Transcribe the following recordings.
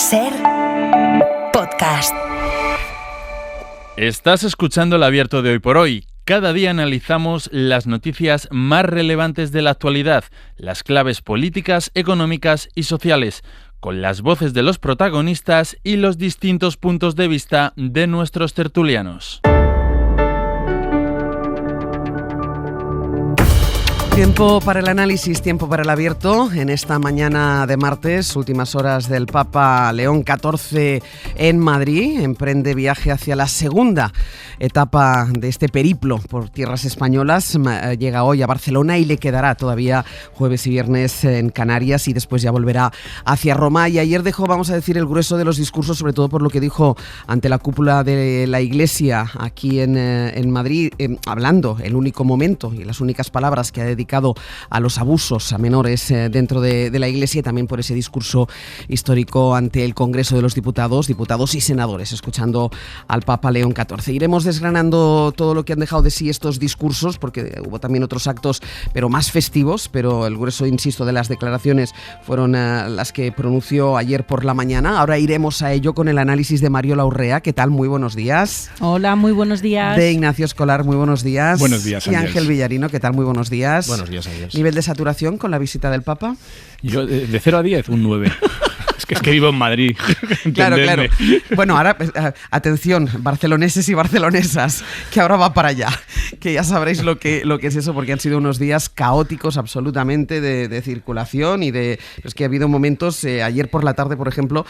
SER Podcast. Estás escuchando El Abierto de Hoy por Hoy. Cada día analizamos las noticias más relevantes de la actualidad, las claves políticas, económicas y sociales, con las voces de los protagonistas y los distintos puntos de vista de nuestros tertulianos. Tiempo para el análisis, tiempo para el abierto. En esta mañana de martes, últimas horas del Papa León XIV en Madrid, emprende viaje hacia la segunda etapa de este periplo por tierras españolas. Llega hoy a Barcelona y le quedará todavía jueves y viernes en Canarias y después ya volverá hacia Roma. Y ayer dejó, vamos a decir, el grueso de los discursos, sobre todo por lo que dijo ante la cúpula de la Iglesia aquí en Madrid, hablando el único momento y las únicas palabras que ha dedicado a los abusos a menores dentro de la Iglesia, y también por ese discurso histórico ante el Congreso de los Diputados y senadores, escuchando al Papa León XIV. Iremos desgranando todo lo que han dejado de sí estos discursos, porque hubo también otros actos, pero más festivos, pero el grueso, insisto, de las declaraciones fueron las que pronunció ayer por la mañana. Ahora iremos a ello con el análisis de Mariola Urrea. ¿Qué tal? Muy buenos días. Hola, muy bunos días. De Ignacio Escolar, muy buenos días. Buenos días, Y Ángel Villarino, ¿qué tal? Muy buenos días. Buenos días, adiós. ¿Nivel de saturación con la visita del Papa? Yo, de 0 a 10, un 9. Es que vivo en Madrid. Claro. Bueno, ahora, atención, barceloneses y barcelonesas, que ahora va para allá, que ya sabréis lo que es eso, porque han sido unos días caóticos absolutamente de circulación y de... Es que ha habido momentos, ayer por la tarde, por ejemplo,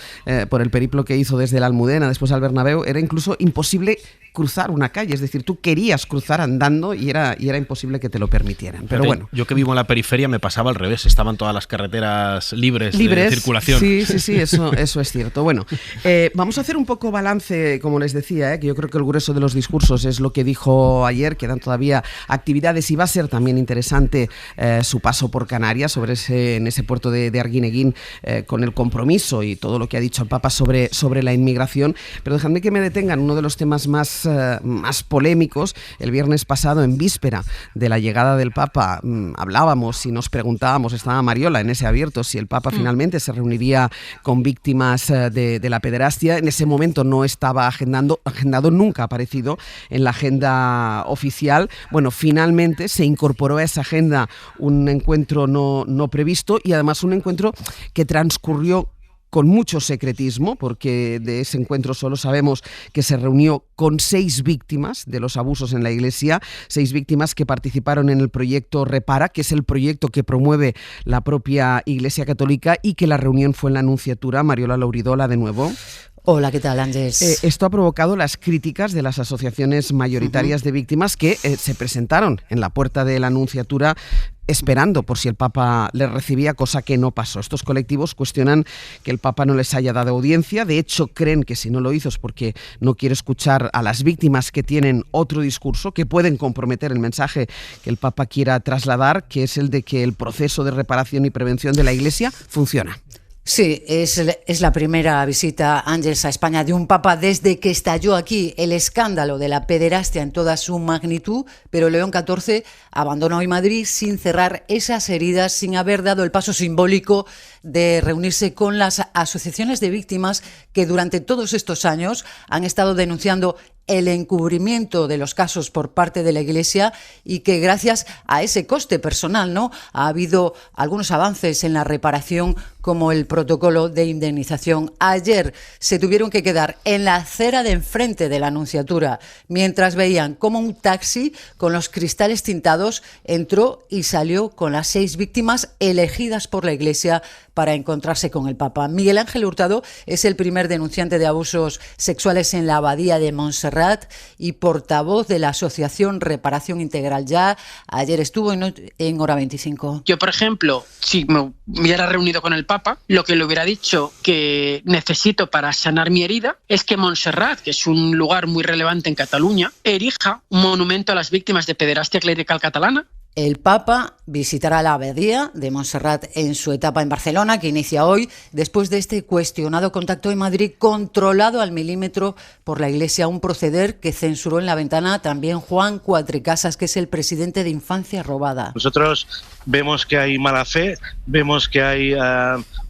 por el periplo que hizo desde la Almudena, después al Bernabéu, era incluso imposible cruzar una calle, es decir, tú querías cruzar andando y era imposible que te lo permitieran. Pero bueno. Yo que vivo en la periferia me pasaba al revés, estaban todas las carreteras libres de circulación. Sí, eso es cierto. Bueno, vamos a hacer un poco balance, como les decía, que yo creo que el grueso de los discursos es lo que dijo ayer, quedan todavía actividades y va a ser también interesante su paso por Canarias, en ese puerto de Arguineguín, con el compromiso y todo lo que ha dicho el Papa sobre la inmigración. Pero dejadme que me detenga en uno de los temas más polémicos. El viernes pasado, en víspera de la llegada del Papa, hablábamos y nos preguntábamos, estaba Mariola en ese abierto, si el Papa finalmente se reuniría con víctimas de la pederastia. En ese momento no estaba agendado, nunca ha aparecido en la agenda oficial. Bueno, finalmente se incorporó a esa agenda un encuentro no previsto, y además un encuentro que transcurrió con mucho secretismo, porque de ese encuentro solo sabemos que se reunió con 6 víctimas de los abusos en la Iglesia, 6 víctimas que participaron en el proyecto Repara, que es el proyecto que promueve la propia Iglesia Católica, y que la reunión fue en la Nunciatura. Mariola Lauridola, de nuevo. Hola, ¿qué tal, Ángeles? Esto ha provocado las críticas de las asociaciones mayoritarias de víctimas que se presentaron en la puerta de la Nunciatura esperando por si el Papa les recibía, cosa que no pasó. Estos colectivos cuestionan que el Papa no les haya dado audiencia. De hecho, creen que si no lo hizo es porque no quiere escuchar a las víctimas, que tienen otro discurso, que pueden comprometer el mensaje que el Papa quiera trasladar, que es el de que el proceso de reparación y prevención de la Iglesia funciona. Sí, es la primera visita, Ángeles, a España de un papa desde que estalló aquí el escándalo de la pederastia en toda su magnitud, pero León XIV abandonó hoy Madrid sin cerrar esas heridas, sin haber dado el paso simbólico de reunirse con las asociaciones de víctimas que durante todos estos años han estado denunciando el encubrimiento de los casos por parte de la Iglesia, y que gracias a ese coste personal, ¿no?, ha habido algunos avances en la reparación, como el protocolo de indemnización. Ayer se tuvieron que quedar en la acera de enfrente de la Nunciatura mientras veían cómo un taxi con los cristales tintados entró y salió con las 6 víctimas elegidas por la Iglesia para encontrarse con el Papa. Miguel Ángel Hurtado es el primer denunciante de abusos sexuales en la Abadía de Montserrat y portavoz de la Asociación Reparación Integral Ya. Ayer estuvo en Hora 25. Yo, por ejemplo, si me hubiera reunido con el Papa, lo que le hubiera dicho que necesito para sanar mi herida es que Montserrat, que es un lugar muy relevante en Cataluña, erija un monumento a las víctimas de pederastia clerical catalana. El Papa visitará la abadía de Montserrat en su etapa en Barcelona, que inicia hoy, después de este cuestionado contacto en Madrid, controlado al milímetro por la Iglesia, un proceder que censuró en La Ventana también Juan Cuatrecasas, que es el presidente de Infancia Robada. Nosotros vemos que hay mala fe, vemos que hay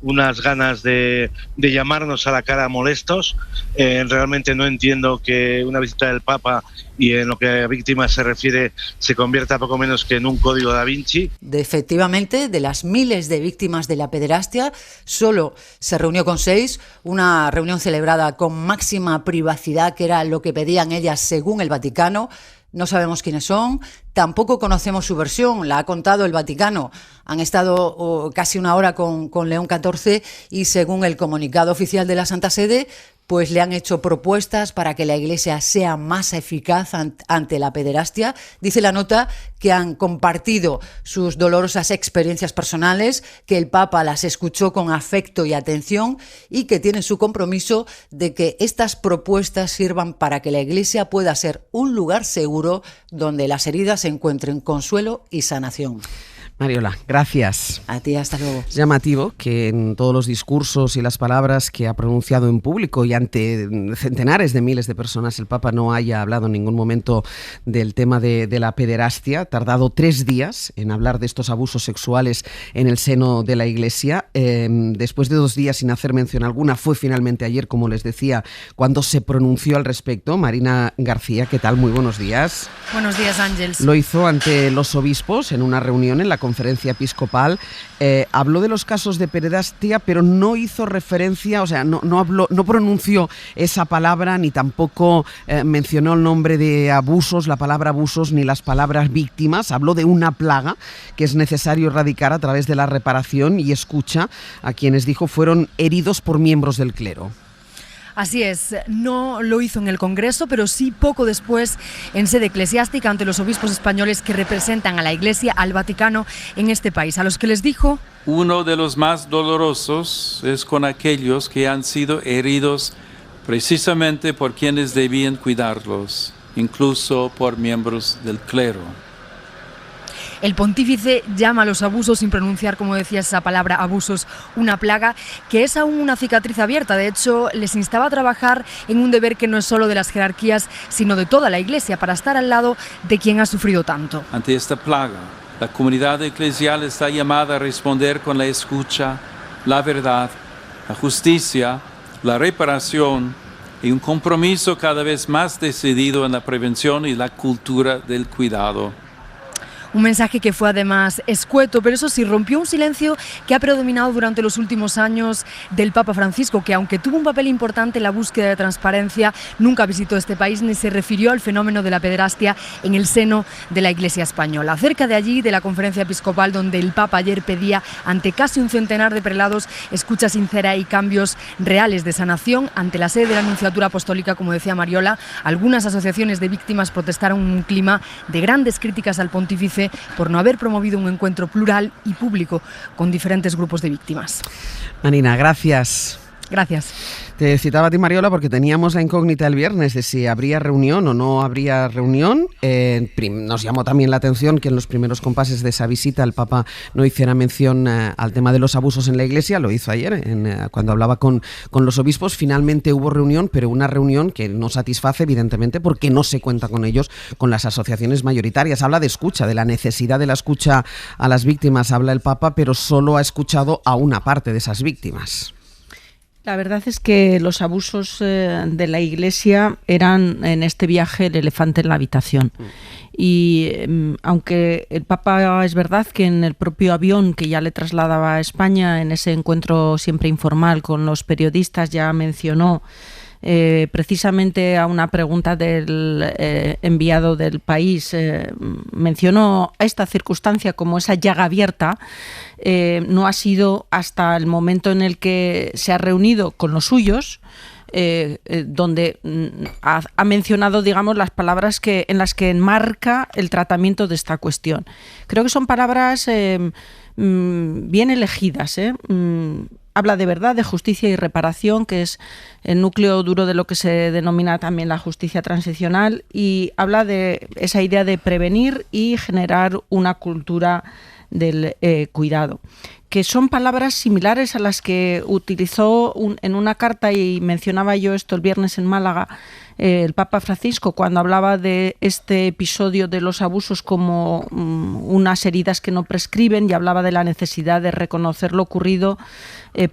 unas ganas de llamarnos a la cara molestos. Realmente no entiendo que una visita del Papa, y en lo que a víctimas se refiere, se convierta poco menos que en un código da Vinci. Efectivamente, de las miles de víctimas de la pederastia, solo se reunió con 6, una reunión celebrada con máxima privacidad, que era lo que pedían ellas según el Vaticano. No sabemos quiénes son, tampoco conocemos su versión, la ha contado el Vaticano. Han estado casi una hora con León XIV y según el comunicado oficial de la Santa Sede, pues le han hecho propuestas para que la Iglesia sea más eficaz ante la pederastia. Dice la nota que han compartido sus dolorosas experiencias personales, que el Papa las escuchó con afecto y atención y que tienen su compromiso de que estas propuestas sirvan para que la Iglesia pueda ser un lugar seguro donde las heridas encuentren consuelo y sanación. Mariola, gracias. A ti, hasta luego. Es llamativo que en todos los discursos y las palabras que ha pronunciado en público y ante centenares de miles de personas, el Papa no haya hablado en ningún momento del tema de la pederastia. Ha tardado 3 días en hablar de estos abusos sexuales en el seno de la Iglesia. Después de 2 días sin hacer mención alguna, fue finalmente ayer, como les decía, cuando se pronunció al respecto. Marina García, ¿qué tal? Muy buenos días. Buenos días, Ángels. Lo hizo ante los obispos en una reunión en la conferencia episcopal. Habló de los casos de pederastia, pero no hizo referencia, o sea, no pronunció esa palabra, ni tampoco mencionó el nombre de abusos, la palabra abusos, ni las palabras víctimas. Habló de una plaga que es necesario erradicar a través de la reparación y escucha a quienes dijo fueron heridos por miembros del clero. Así es, no lo hizo en el Congreso, pero sí poco después en sede eclesiástica ante los obispos españoles que representan a la Iglesia, al Vaticano en este país, a los que les dijo: uno de los más dolorosos es con aquellos que han sido heridos precisamente por quienes debían cuidarlos, incluso por miembros del clero. El pontífice llama a los abusos, sin pronunciar, como decía, esa palabra abusos, una plaga, que es aún una cicatriz abierta. De hecho, les instaba a trabajar en un deber que no es solo de las jerarquías, sino de toda la Iglesia, para estar al lado de quien ha sufrido tanto. Ante esta plaga, la comunidad eclesial está llamada a responder con la escucha, la verdad, la justicia, la reparación y un compromiso cada vez más decidido en la prevención y la cultura del cuidado. Un mensaje que fue además escueto, pero eso sí, rompió un silencio que ha predominado durante los últimos años del Papa Francisco, que aunque tuvo un papel importante en la búsqueda de transparencia, nunca visitó este país ni se refirió al fenómeno de la pederastia en el seno de la Iglesia española. Cerca de allí, de la conferencia episcopal, donde el Papa ayer pedía ante casi un centenar de prelados escucha sincera y cambios reales de sanación, ante la sede de la Nunciatura Apostólica, como decía Mariola, algunas asociaciones de víctimas protestaron en un clima de grandes críticas al pontífice por no haber promovido un encuentro plural y público con diferentes grupos de víctimas. Marina, gracias. Gracias. Te citaba a ti, Mariola, porque teníamos la incógnita el viernes de si habría reunión o no habría reunión. Nos llamó también la atención que en los primeros compases de esa visita el Papa no hiciera mención al tema de los abusos en la Iglesia. Lo hizo ayer cuando hablaba con los obispos. Finalmente hubo reunión, pero una reunión que no satisface, evidentemente, porque no se cuenta con ellos, con las asociaciones mayoritarias. Habla de escucha, de la necesidad de la escucha a las víctimas, habla el Papa, pero solo ha escuchado a una parte de esas víctimas. La verdad es que los abusos de la Iglesia eran en este viaje el elefante en la habitación. Y aunque el Papa es verdad que en el propio avión que ya le trasladaba a España, en ese encuentro siempre informal con los periodistas, ya mencionó precisamente a una pregunta del enviado del país, mencionó esta circunstancia como esa llaga abierta. No ha sido hasta el momento en el que se ha reunido con los suyos donde ha mencionado, digamos, las palabras en las que enmarca el tratamiento de esta cuestión. Creo que son palabras bien elegidas, Habla de verdad, de justicia y reparación, que es el núcleo duro de lo que se denomina también la justicia transicional, y habla de esa idea de prevenir y generar una cultura del cuidado, que son palabras similares a las que utilizó en una carta, y mencionaba yo esto el viernes en Málaga, el Papa Francisco, cuando hablaba de este episodio de los abusos como unas heridas que no prescriben, y hablaba de la necesidad de reconocer lo ocurrido,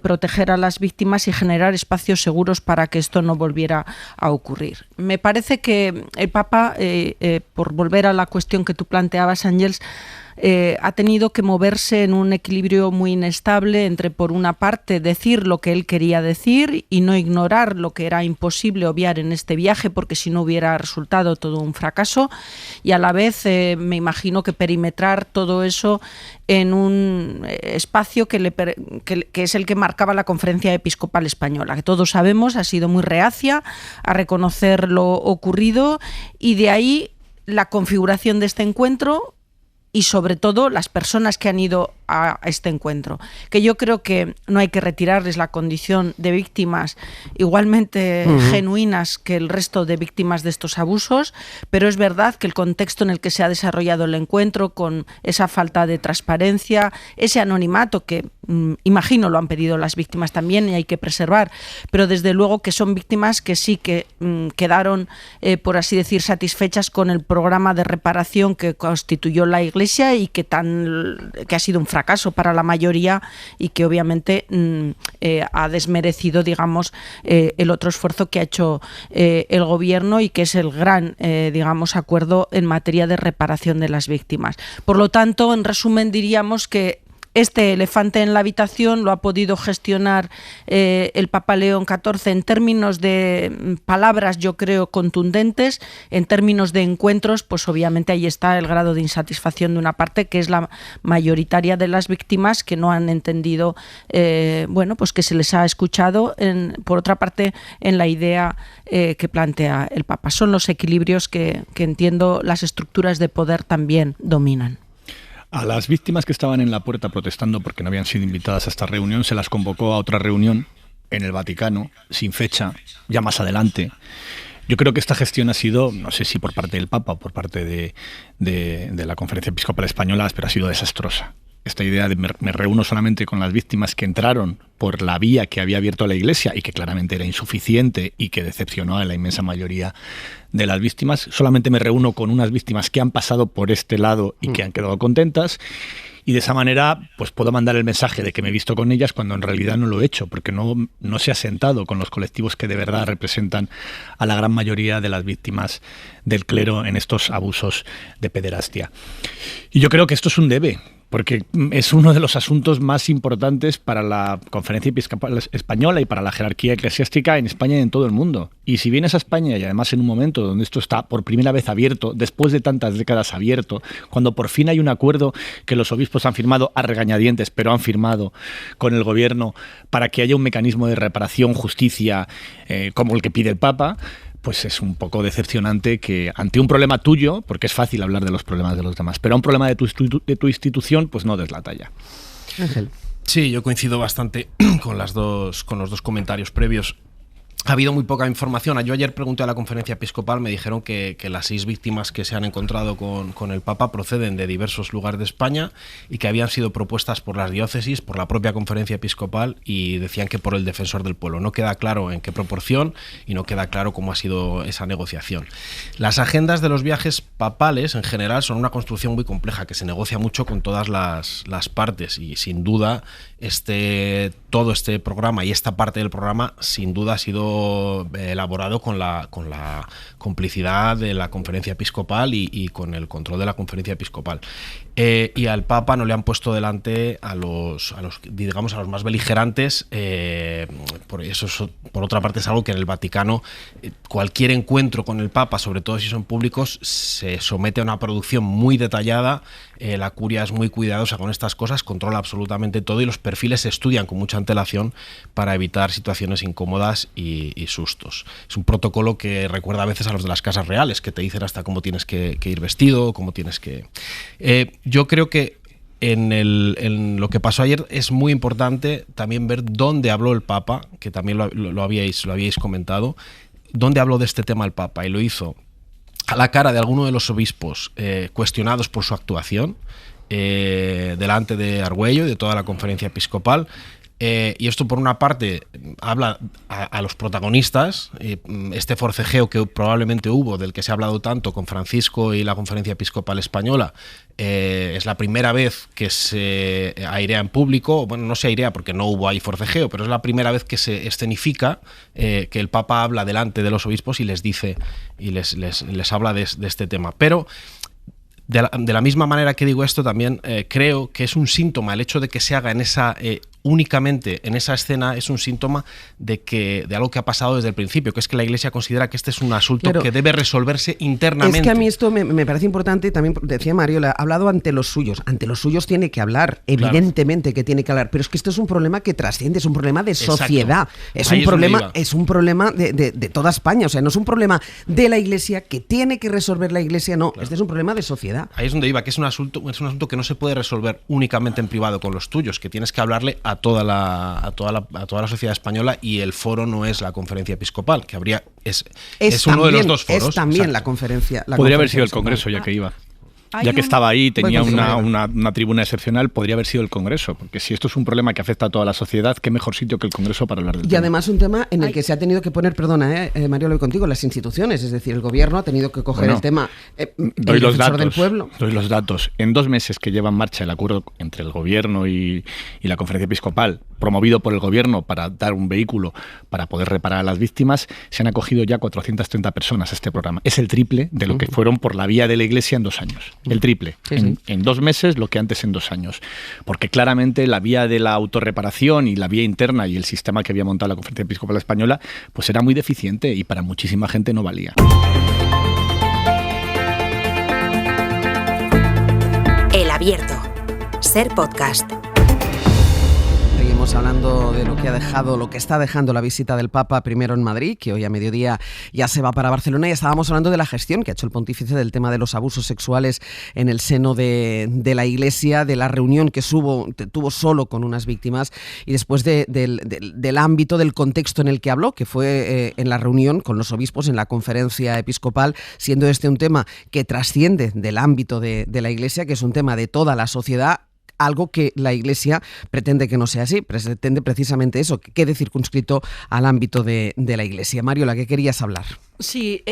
proteger a las víctimas y generar espacios seguros para que esto no volviera a ocurrir. Me parece que el Papa, por volver a la cuestión que tú planteabas, Ángels, ha tenido que moverse en un equilibrio muy inestable entre, por una parte, decir lo que él quería decir y no ignorar lo que era imposible obviar en este viaje, porque si no hubiera resultado todo un fracaso, y a la vez me imagino que perimetrar todo eso en un espacio que es el que marcaba la Conferencia Episcopal Española, que todos sabemos ha sido muy reacia a reconocer lo ocurrido, y de ahí la configuración de este encuentro y sobre todo las personas que han ido a este encuentro, que yo creo que no hay que retirarles la condición de víctimas igualmente genuinas que el resto de víctimas de estos abusos, pero es verdad que el contexto en el que se ha desarrollado el encuentro, con esa falta de transparencia, ese anonimato que imagino lo han pedido las víctimas también y hay que preservar, pero desde luego que son víctimas que sí que quedaron, por así decir, satisfechas con el programa de reparación que constituyó la Iglesia y que ha sido un fracaso para la mayoría y que obviamente ha desmerecido, digamos, el otro esfuerzo que ha hecho el gobierno y que es el gran, digamos, acuerdo en materia de reparación de las víctimas. Por lo tanto, en resumen, diríamos que este elefante en la habitación lo ha podido gestionar el Papa León XIV en términos de palabras, yo creo, contundentes. En términos de encuentros, pues obviamente ahí está el grado de insatisfacción de una parte que es la mayoritaria de las víctimas, que no han entendido, pues que se les ha escuchado, por otra parte, en la idea que plantea el Papa. Son los equilibrios que entiendo las estructuras de poder también dominan. A las víctimas que estaban en la puerta protestando porque no habían sido invitadas a esta reunión, se las convocó a otra reunión en el Vaticano, sin fecha, ya más adelante. Yo creo que esta gestión ha sido, no sé si por parte del Papa o por parte de la Conferencia Episcopal Española, pero ha sido desastrosa. Esta idea de me reúno solamente con las víctimas que entraron por la vía que había abierto la Iglesia y que claramente era insuficiente y que decepcionó a la inmensa mayoría de las víctimas. Solamente me reúno con unas víctimas que han pasado por este lado y que han quedado contentas. Y de esa manera pues puedo mandar el mensaje de que me he visto con ellas cuando en realidad no lo he hecho, porque no se ha sentado con los colectivos que de verdad representan a la gran mayoría de las víctimas del clero en estos abusos de pederastia. Y yo creo que esto es un debe, porque es uno de los asuntos más importantes para la Conferencia Episcopal Española y para la jerarquía eclesiástica en España y en todo el mundo. Y si vienes a España, y además en un momento donde esto está por primera vez abierto, después de tantas décadas abierto, cuando por fin hay un acuerdo que los obispos han firmado a regañadientes, pero han firmado con el gobierno para que haya un mecanismo de reparación, justicia, como el que pide el Papa, pues es un poco decepcionante que ante un problema tuyo, porque es fácil hablar de los problemas de los demás, pero a un problema de tu institución, pues no des la talla. Ángel. Sí, yo coincido bastante con los dos comentarios previos. Ha habido muy poca información. Yo ayer pregunté a la Conferencia Episcopal, me dijeron que las 6 víctimas que se han encontrado con el Papa proceden de diversos lugares de España y que habían sido propuestas por las diócesis, por la propia Conferencia Episcopal, y decían que por el Defensor del Pueblo. No queda claro en qué proporción y no queda claro cómo ha sido esa negociación. Las agendas de los viajes papales en general son una construcción muy compleja que se negocia mucho con todas las partes, y sin duda todo este programa y esta parte del programa sin duda ha sido elaborado con la complicidad de la Conferencia Episcopal y con el control de la Conferencia Episcopal. Y al Papa no le han puesto delante a los más beligerantes. Por otra parte, es algo que en el Vaticano cualquier encuentro con el Papa, sobre todo si son públicos, se somete a una producción muy detallada. La curia es muy cuidadosa con estas cosas, controla absolutamente todo y los perfiles se estudian con mucha antelación para evitar situaciones incómodas y sustos. Es un protocolo que recuerda a veces a los de las casas reales, que te dicen hasta cómo tienes que ir vestido, cómo tienes que... Yo creo que en lo que pasó ayer es muy importante también ver dónde habló el Papa, que también lo habíais comentado, dónde habló de este tema el Papa, y lo hizo a la cara de alguno de los obispos cuestionados por su actuación, delante de Argüello y de toda la conferencia episcopal. Y esto, por una parte, habla a los protagonistas, este forcejeo que probablemente hubo, del que se ha hablado tanto con Francisco y la Conferencia Episcopal Española. Es la primera vez que se airea en público, bueno, no se airea porque no hubo ahí forcejeo, pero es la primera vez que se escenifica que el Papa habla delante de los obispos y les dice y les habla de este tema. Pero de la misma manera que digo esto, también creo que es un síntoma, el hecho de que se haga en esa únicamente en esa escena, es un síntoma de algo que ha pasado desde el principio, que es que la Iglesia considera que este es un asunto que debe resolverse internamente. Es que a mí esto me parece importante, también decía Mario, ha hablado ante los suyos tiene que hablar, evidentemente que tiene que hablar, pero es que esto es un problema que trasciende, es un problema de sociedad, es un problema de toda España, o sea, no es un problema de la Iglesia que tiene que resolver la Iglesia, no, este es un problema de sociedad. Ahí es donde iba, que es un asunto que no se puede resolver únicamente en privado con los tuyos, que tienes que hablarle a toda la sociedad española, y el foro no es la Conferencia Episcopal, que es uno de los dos foros. Es también la conferencia. Podría haber sido el Congreso, ya que iba. Ya que estaba ahí, tenía una tribuna excepcional, podría haber sido el Congreso, porque si esto es un problema que afecta a toda la sociedad, qué mejor sitio que el Congreso para hablar del tema. Y además un tema en el que se ha tenido que poner, perdona, Mario, lo voy contigo, las instituciones, es decir, el gobierno ha tenido que coger el tema, doy los datos del pueblo. Doy los datos. En 2 meses que lleva en marcha el acuerdo entre el gobierno y la Conferencia Episcopal, promovido por el gobierno para dar un vehículo para poder reparar a las víctimas, se han acogido ya 430 personas a este programa. Es el triple de lo que fueron por la vía de la Iglesia en 2 años. El triple. En 2 meses lo que antes en 2 años. Porque claramente la vía de la autorreparación y la vía interna y el sistema que había montado la Conferencia Episcopal Española pues era muy deficiente y para muchísima gente no valía. El Abierto. Ser podcast. Seguimos hablando de lo que ha dejado, lo que está dejando la visita del Papa, primero en Madrid, que hoy a mediodía ya se va para Barcelona, y estábamos hablando de la gestión que ha hecho el pontífice del tema de los abusos sexuales en el seno de la Iglesia, de la reunión que tuvo solo con unas víctimas, y después del ámbito, del contexto en el que habló, que fue en la reunión con los obispos en la Conferencia Episcopal, siendo este un tema que trasciende del ámbito de la Iglesia, que es un tema de toda la sociedad, algo que la Iglesia pretende que no sea así, pretende precisamente eso, que quede circunscrito al ámbito de la Iglesia. Mario, ¿la que querías hablar? Sí,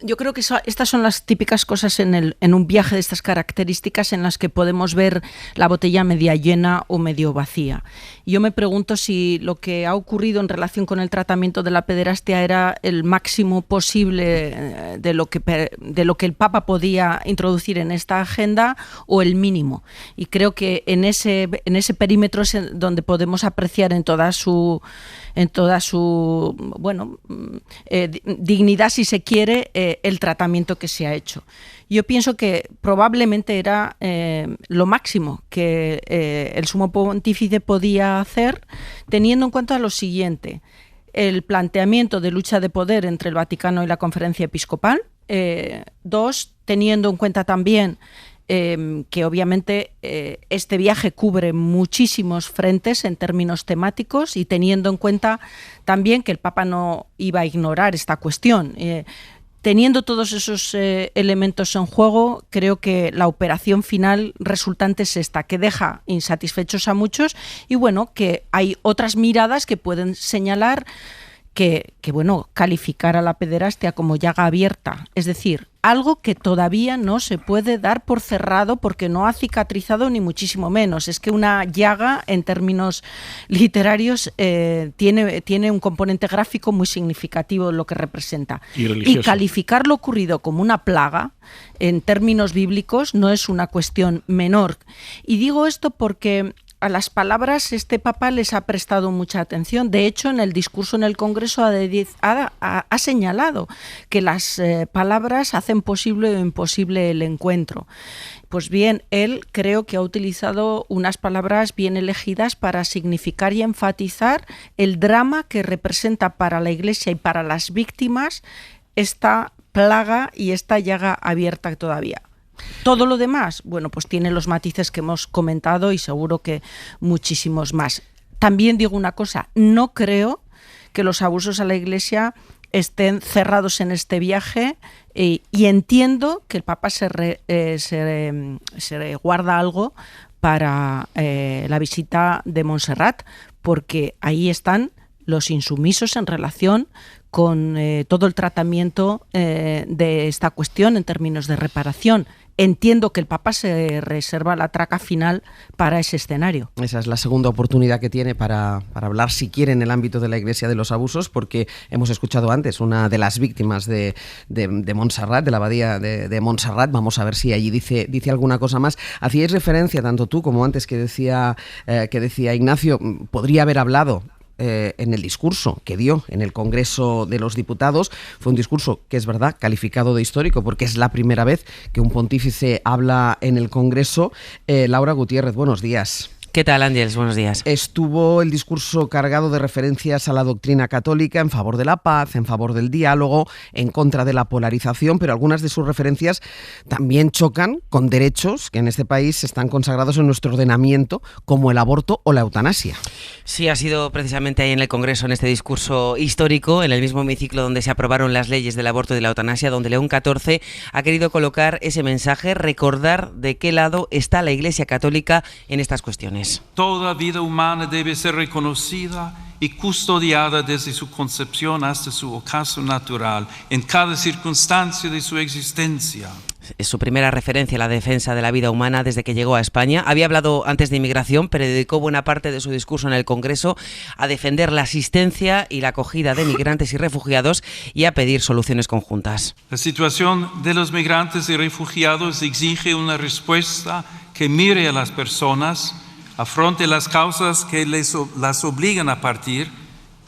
yo creo que estas son las típicas cosas en un viaje de estas características en las que podemos ver la botella media llena o medio vacía. Yo me pregunto si lo que ha ocurrido en relación con el tratamiento de la pederastia era el máximo posible de lo que el Papa podía introducir en esta agenda, o el mínimo. Y creo que en ese perímetro es donde podemos apreciar en toda su dignidad, si se quiere, el tratamiento que se ha hecho. Yo pienso que probablemente era lo máximo que el sumo pontífice podía hacer, teniendo en cuenta lo siguiente: el planteamiento de lucha de poder entre el Vaticano y la Conferencia Episcopal. 2, teniendo en cuenta también que obviamente este viaje cubre muchísimos frentes en términos temáticos, y teniendo en cuenta también que el Papa no iba a ignorar esta cuestión. Teniendo todos esos elementos en juego, creo que la operación final resultante es esta, que deja insatisfechos a muchos, y bueno, que hay otras miradas que pueden señalar que calificar a la pederastia como llaga abierta, es decir, algo que todavía no se puede dar por cerrado porque no ha cicatrizado ni muchísimo menos. Es que una llaga, en términos literarios, tiene un componente gráfico muy significativo de lo que representa. Y calificar lo ocurrido como una plaga, en términos bíblicos, no es una cuestión menor. Y digo esto porque a las palabras este Papa les ha prestado mucha atención. De hecho, en el discurso en el Congreso ha señalado que las palabras hacen posible o imposible el encuentro. Pues bien, él creo que ha utilizado unas palabras bien elegidas para significar y enfatizar el drama que representa para la Iglesia y para las víctimas esta plaga y esta llaga abierta todavía. Todo lo demás, pues tiene los matices que hemos comentado y seguro que muchísimos más. También digo una cosa, no creo que los abusos a la Iglesia estén cerrados en este viaje y entiendo que el Papa se guarda algo para la visita de Montserrat, porque ahí están los insumisos en relación con todo el tratamiento de esta cuestión en términos de reparación. Entiendo que el Papa se reserva la traca final para ese escenario. Esa es la segunda oportunidad que tiene para hablar, si quiere, en el ámbito de la Iglesia de los abusos, porque hemos escuchado antes una de las víctimas de Montserrat, de la abadía de Montserrat. Vamos a ver si allí dice alguna cosa más. Hacíais referencia, tanto tú como antes que decía Ignacio, podría haber hablado en el discurso que dio en el Congreso de los Diputados. Fue un discurso que es verdad calificado de histórico, porque es la primera vez que un pontífice habla en el Congreso. Laura Gutiérrez, buenos días. ¿Qué tal, Ángels? Buenos días. Estuvo el discurso cargado de referencias a la doctrina católica en favor de la paz, en favor del diálogo, en contra de la polarización, pero algunas de sus referencias también chocan con derechos que en este país están consagrados en nuestro ordenamiento, como el aborto o la eutanasia. Sí, ha sido precisamente ahí en el Congreso, en este discurso histórico, en el mismo hemiciclo donde se aprobaron las leyes del aborto y de la eutanasia, donde León XIV ha querido colocar ese mensaje, recordar de qué lado está la Iglesia Católica en estas cuestiones. Toda vida humana debe ser reconocida y custodiada desde su concepción hasta su ocaso natural, en cada circunstancia de su existencia. Es su primera referencia a la defensa de la vida humana desde que llegó a España. Había hablado antes de inmigración, pero dedicó buena parte de su discurso en el Congreso a defender la asistencia y la acogida de migrantes y refugiados y a pedir soluciones conjuntas. La situación de los migrantes y refugiados exige una respuesta que mire a las personas, afronte las causas que las obligan a partir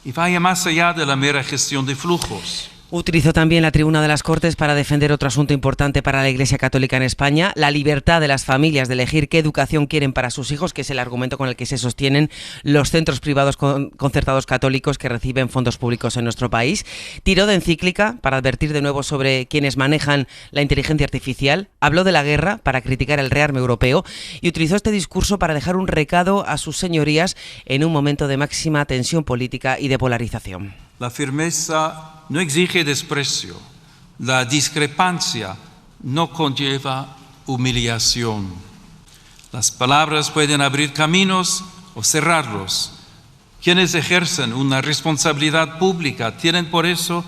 y vaya más allá de la mera gestión de flujos. Utilizó también la tribuna de las Cortes para defender otro asunto importante para la Iglesia Católica en España, la libertad de las familias de elegir qué educación quieren para sus hijos, que es el argumento con el que se sostienen los centros privados concertados católicos que reciben fondos públicos en nuestro país. Tiró de encíclica para advertir de nuevo sobre quienes manejan la inteligencia artificial, habló de la guerra para criticar el rearme europeo y utilizó este discurso para dejar un recado a sus señorías en un momento de máxima tensión política y de polarización. La firmeza no exige desprecio. La discrepancia no conlleva humillación. Las palabras pueden abrir caminos o cerrarlos. Quienes ejercen una responsabilidad pública tienen por eso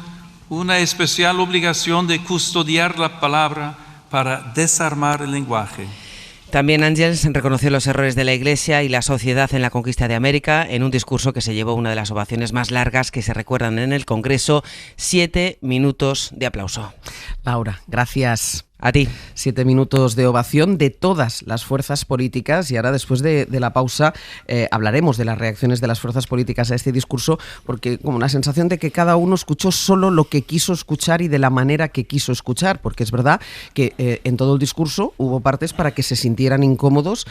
una especial obligación de custodiar la palabra para desarmar el lenguaje. También Ángels reconoció los errores de la Iglesia y la sociedad en la conquista de América en un discurso que se llevó una de las ovaciones más largas que se recuerdan en el Congreso, 7 minutos de aplauso. Laura, gracias. A ti. 7 minutos de ovación de todas las fuerzas políticas y ahora después de la pausa hablaremos de las reacciones de las fuerzas políticas a este discurso, porque como una sensación de que cada uno escuchó solo lo que quiso escuchar y de la manera que quiso escuchar, porque es verdad que en todo el discurso hubo partes para que se sintieran incómodos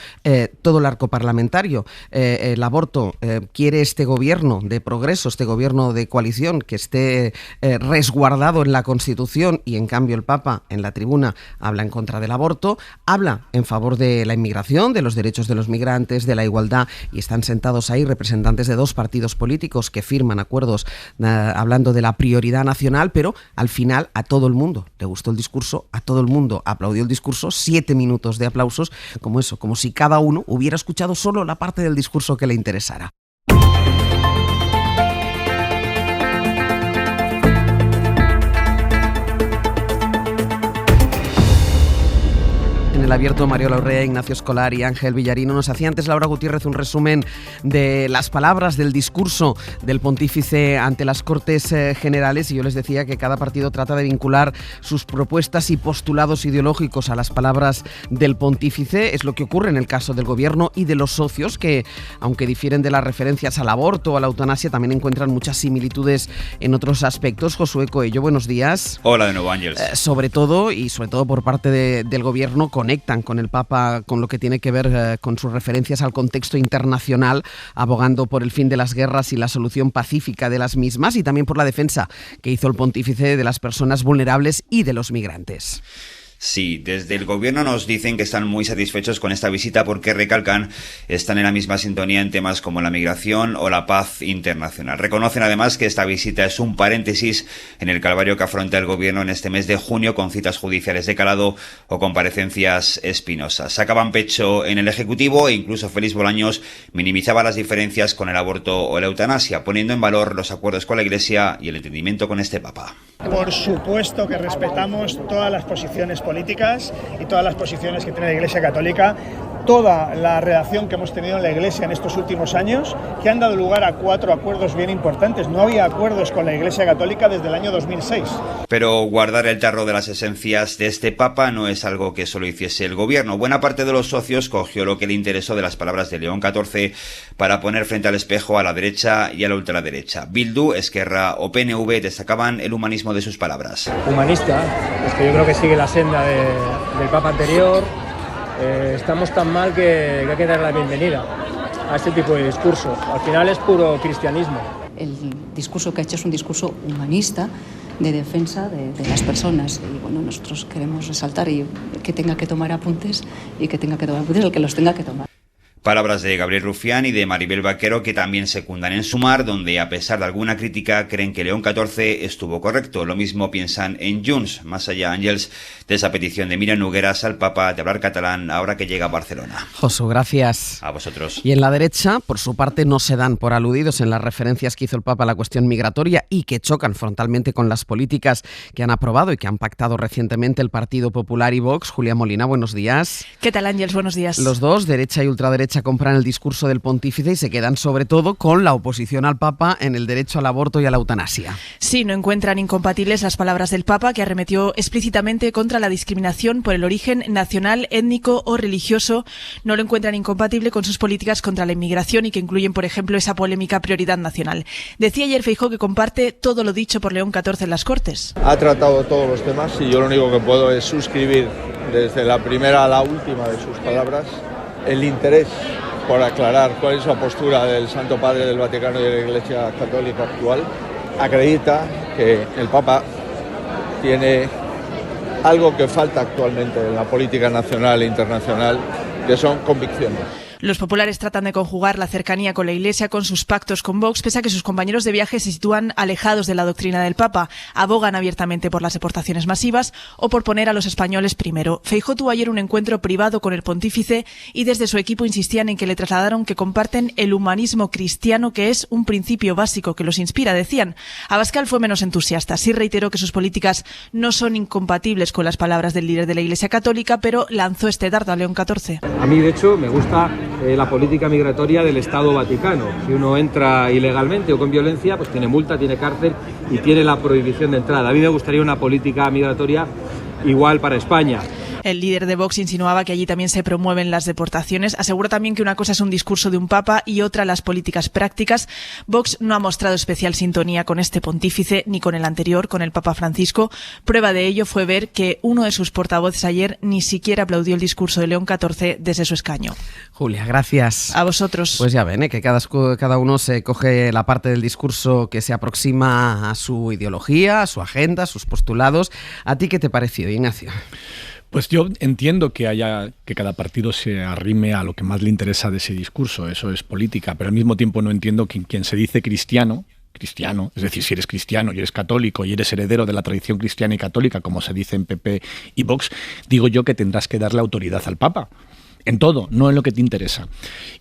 todo el arco parlamentario. El aborto quiere este gobierno de progreso, este gobierno de coalición que esté resguardado en la Constitución, y en cambio el Papa en la tribuna habla en contra del aborto, habla en favor de la inmigración, de los derechos de los migrantes, de la igualdad, y están sentados ahí representantes de 2 partidos políticos que firman acuerdos hablando de la prioridad nacional, pero al final a todo el mundo le gustó el discurso, a todo el mundo aplaudió el discurso, 7 minutos de aplausos, como eso, como si cada uno hubiera escuchado solo la parte del discurso que le interesara. En el abierto, Mariola Urrea, Ignacio Escolar y Ángel Villarino. Nos hacía antes Laura Gutiérrez un resumen de las palabras del discurso del pontífice ante las Cortes Generales, y yo les decía que cada partido trata de vincular sus propuestas y postulados ideológicos a las palabras del pontífice. Es lo que ocurre en el caso del gobierno y de los socios, que aunque difieren de las referencias al aborto o a la eutanasia, también encuentran muchas similitudes en otros aspectos. Josué Coello, buenos días. Hola de nuevo, Ángels. Sobre todo por parte del gobierno, conectan con el Papa con lo que tiene que ver con sus referencias al contexto internacional, abogando por el fin de las guerras y la solución pacífica de las mismas, y también por la defensa que hizo el pontífice de las personas vulnerables y de los migrantes. Sí, desde el gobierno nos dicen que están muy satisfechos con esta visita porque recalcan están en la misma sintonía en temas como la migración o la paz internacional. Reconocen además que esta visita es un paréntesis en el calvario que afronta el gobierno en este mes de junio con citas judiciales de calado o comparecencias espinosas. Sacaban pecho en el Ejecutivo e incluso Félix Bolaños minimizaba las diferencias con el aborto o la eutanasia, poniendo en valor los acuerdos con la Iglesia y el entendimiento con este Papa. Por supuesto que respetamos todas las posiciones políticas y todas las posiciones que tiene la Iglesia Católica, toda la relación que hemos tenido en la Iglesia en estos últimos años, que han dado lugar a 4 acuerdos bien importantes. No había acuerdos con la Iglesia Católica desde el año 2006. Pero guardar el tarro de las esencias de este Papa no es algo que solo hiciese el gobierno. Buena parte de los socios cogió lo que le interesó de las palabras de León XIV para poner frente al espejo a la derecha y a la ultraderecha. Bildu, Esquerra o PNV destacaban el humanismo de sus palabras. Humanista, es que yo creo que sigue la senda del Papa anterior. Estamos tan mal que hay que dar la bienvenida a este tipo de discurso. Al final es puro cristianismo. El discurso que ha hecho es un discurso humanista de defensa de las personas y bueno, nosotros queremos resaltar y que tenga que tomar apuntes y que tenga que tomar apuntes el que los tenga que tomar. Palabras de Gabriel Rufián y de Maribel Vaquero, que también secundan en Sumar, donde a pesar de alguna crítica creen que León XIV estuvo correcto. Lo mismo piensan en Junts, más allá, Ángels, de esa petición de Míriam Nogueras al Papa de hablar catalán ahora que llega a Barcelona. Josu, gracias. A vosotros. Y en la derecha, por su parte, no se dan por aludidos en las referencias que hizo el Papa a la cuestión migratoria y que chocan frontalmente con las políticas que han aprobado y que han pactado recientemente el Partido Popular y Vox. Julia Molina, buenos días. ¿Qué tal, Ángels? Buenos días. Los dos, derecha y ultraderecha, compran el discurso del pontífice y se quedan sobre todo con la oposición al Papa en el derecho al aborto y a la eutanasia. Sí, no encuentran incompatibles las palabras del Papa, que arremetió explícitamente contra la discriminación por el origen nacional, étnico o religioso. No lo encuentran incompatible con sus políticas contra la inmigración y que incluyen, por ejemplo, esa polémica prioridad nacional. Decía ayer Feijóo que comparte todo lo dicho por León XIV en las Cortes. Ha tratado todos los temas y yo lo único que puedo es suscribir desde la primera a la última de sus palabras el interés por aclarar cuál es la postura del Santo Padre del Vaticano y de la Iglesia Católica actual. Acredita que el Papa tiene algo que falta actualmente en la política nacional e internacional, que son convicciones. Los populares tratan de conjugar la cercanía con la Iglesia con sus pactos con Vox, pese a que sus compañeros de viaje se sitúan alejados de la doctrina del Papa. Abogan abiertamente por las deportaciones masivas o por poner a los españoles primero. Feijóo tuvo ayer un encuentro privado con el pontífice y desde su equipo insistían en que le trasladaron que comparten el humanismo cristiano, que es un principio básico que los inspira, decían. Abascal fue menos entusiasta. Sí reiteró que sus políticas no son incompatibles con las palabras del líder de la Iglesia Católica, pero lanzó este dardo a León XIV. A mí, de hecho, me gusta la política migratoria del Estado Vaticano. Si uno entra ilegalmente o con violencia, pues tiene multa, tiene cárcel y tiene la prohibición de entrada. A mí me gustaría una política migratoria igual para España. El líder de Vox insinuaba que allí también se promueven las deportaciones. Aseguró también que una cosa es un discurso de un papa y otra las políticas prácticas. Vox no ha mostrado especial sintonía con este pontífice ni con el anterior, con el Papa Francisco. Prueba de ello fue ver que uno de sus portavoces ayer ni siquiera aplaudió el discurso de León XIV desde su escaño. Julia, gracias. A vosotros. Pues ya ven, que cada uno se coge la parte del discurso que se aproxima a su ideología, a su agenda, a sus postulados. ¿A ti qué te pareció, Ignacio? Pues yo entiendo que cada partido se arrime a lo que más le interesa de ese discurso, eso es política, pero al mismo tiempo no entiendo que quien se dice cristiano, es decir, si eres cristiano y eres católico y eres heredero de la tradición cristiana y católica, como se dice en PP y Vox, digo yo que tendrás que darle autoridad al Papa. En todo, no en lo que te interesa.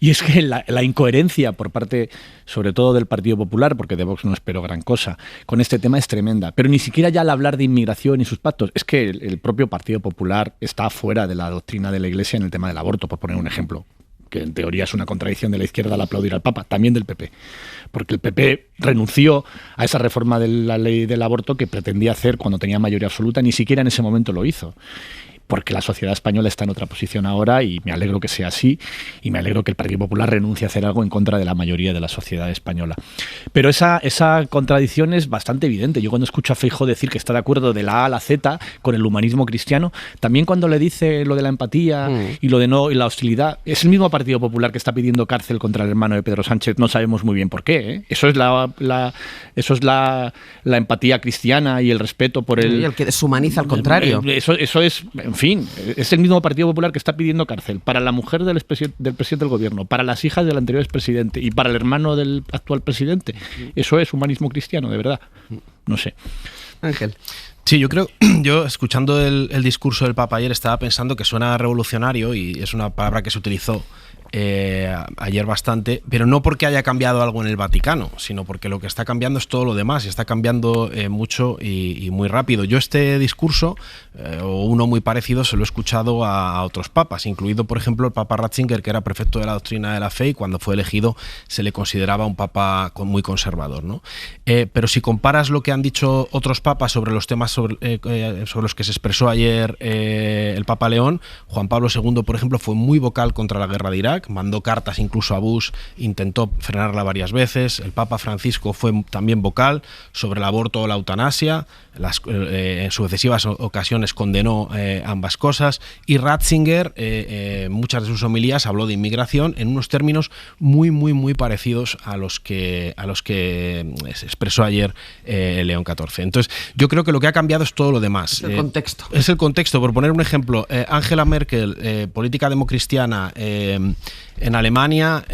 Y es que la incoherencia por parte, sobre todo del Partido Popular, porque de Vox no espero gran cosa, con este tema es tremenda. Pero ni siquiera ya al hablar de inmigración y sus pactos, es que el propio Partido Popular está fuera de la doctrina de la Iglesia en el tema del aborto, por poner un ejemplo, que en teoría es una contradicción de la izquierda al aplaudir al Papa, también del PP. Porque el PP renunció a esa reforma de la ley del aborto que pretendía hacer cuando tenía mayoría absoluta, ni siquiera en ese momento lo hizo. porque la sociedad española está en otra posición ahora y me alegro que sea así y me alegro que el Partido Popular renuncie a hacer algo en contra de la mayoría de la sociedad española. Pero esa contradicción es bastante evidente. Yo cuando escucho a Feijóo decir que está de acuerdo de la A a la Z con el humanismo cristiano, también cuando le dice lo de la empatía y lo de no y la hostilidad, es el mismo Partido Popular que está pidiendo cárcel contra el hermano de Pedro Sánchez, no sabemos muy bien por qué, ¿eh? Eso es la empatía cristiana y el respeto por el... Y el que deshumaniza al contrario. Eso es, en fin, es el mismo Partido Popular que está pidiendo cárcel para la mujer del presidente del gobierno, para las hijas del anterior expresidente y para el hermano del actual presidente. Eso es humanismo cristiano, de verdad. No sé. Ángel. Sí, yo escuchando el discurso del Papa ayer estaba pensando que suena revolucionario y es una palabra que se utilizó ayer bastante, pero no porque haya cambiado algo en el Vaticano, sino porque lo que está cambiando es todo lo demás y está cambiando mucho y muy rápido. Yo este discurso, o uno muy parecido, se lo he escuchado a otros papas, incluido por ejemplo el Papa Ratzinger, que era prefecto de la doctrina de la fe y cuando fue elegido se le consideraba un papa muy conservador, ¿no? Pero si comparas lo que han dicho otros papas sobre los temas sobre los que se expresó ayer el Papa León, Juan Pablo II, por ejemplo, fue muy vocal contra la guerra de Irak, mandó cartas incluso a Bush, intentó frenarla varias veces. El Papa Francisco fue también vocal sobre el aborto o la eutanasia, en sucesivas ocasiones condenó ambas cosas, y Ratzinger muchas de sus homilías habló de inmigración en unos términos muy parecidos a los que se expresó ayer León XIV. Entonces yo creo que lo que ha cambiado es todo lo demás. Es el contexto. Es el contexto. Por poner un ejemplo, Angela Merkel, política democristiana, en Alemania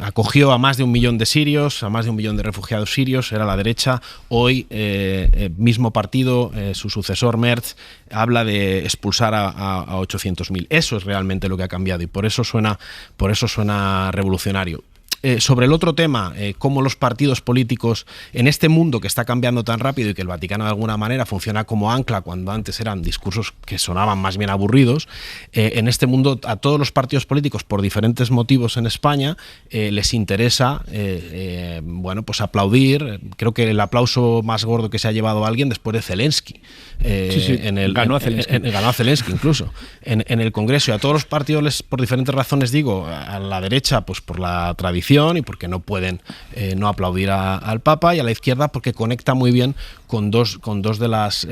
acogió a más de 1 millón de sirios, a más de 1 millón de refugiados sirios, era la derecha. Hoy, mismo partido, su sucesor Merz, habla de expulsar a 800.000. Eso es realmente lo que ha cambiado y por eso suena revolucionario. Sobre el otro tema, cómo los partidos políticos en este mundo que está cambiando tan rápido y que el Vaticano de alguna manera funciona como ancla cuando antes eran discursos que sonaban más bien aburridos, en este mundo a todos los partidos políticos por diferentes motivos en España les interesa pues aplaudir. Creo que el aplauso más gordo que se ha llevado a alguien después de Zelensky. Ganó a Zelensky. Ganó a Zelensky incluso en el Congreso, y a todos los partidos por diferentes razones, digo, a la derecha pues por la tradición y porque no pueden no aplaudir al Papa, y a la izquierda porque conecta muy bien con dos de las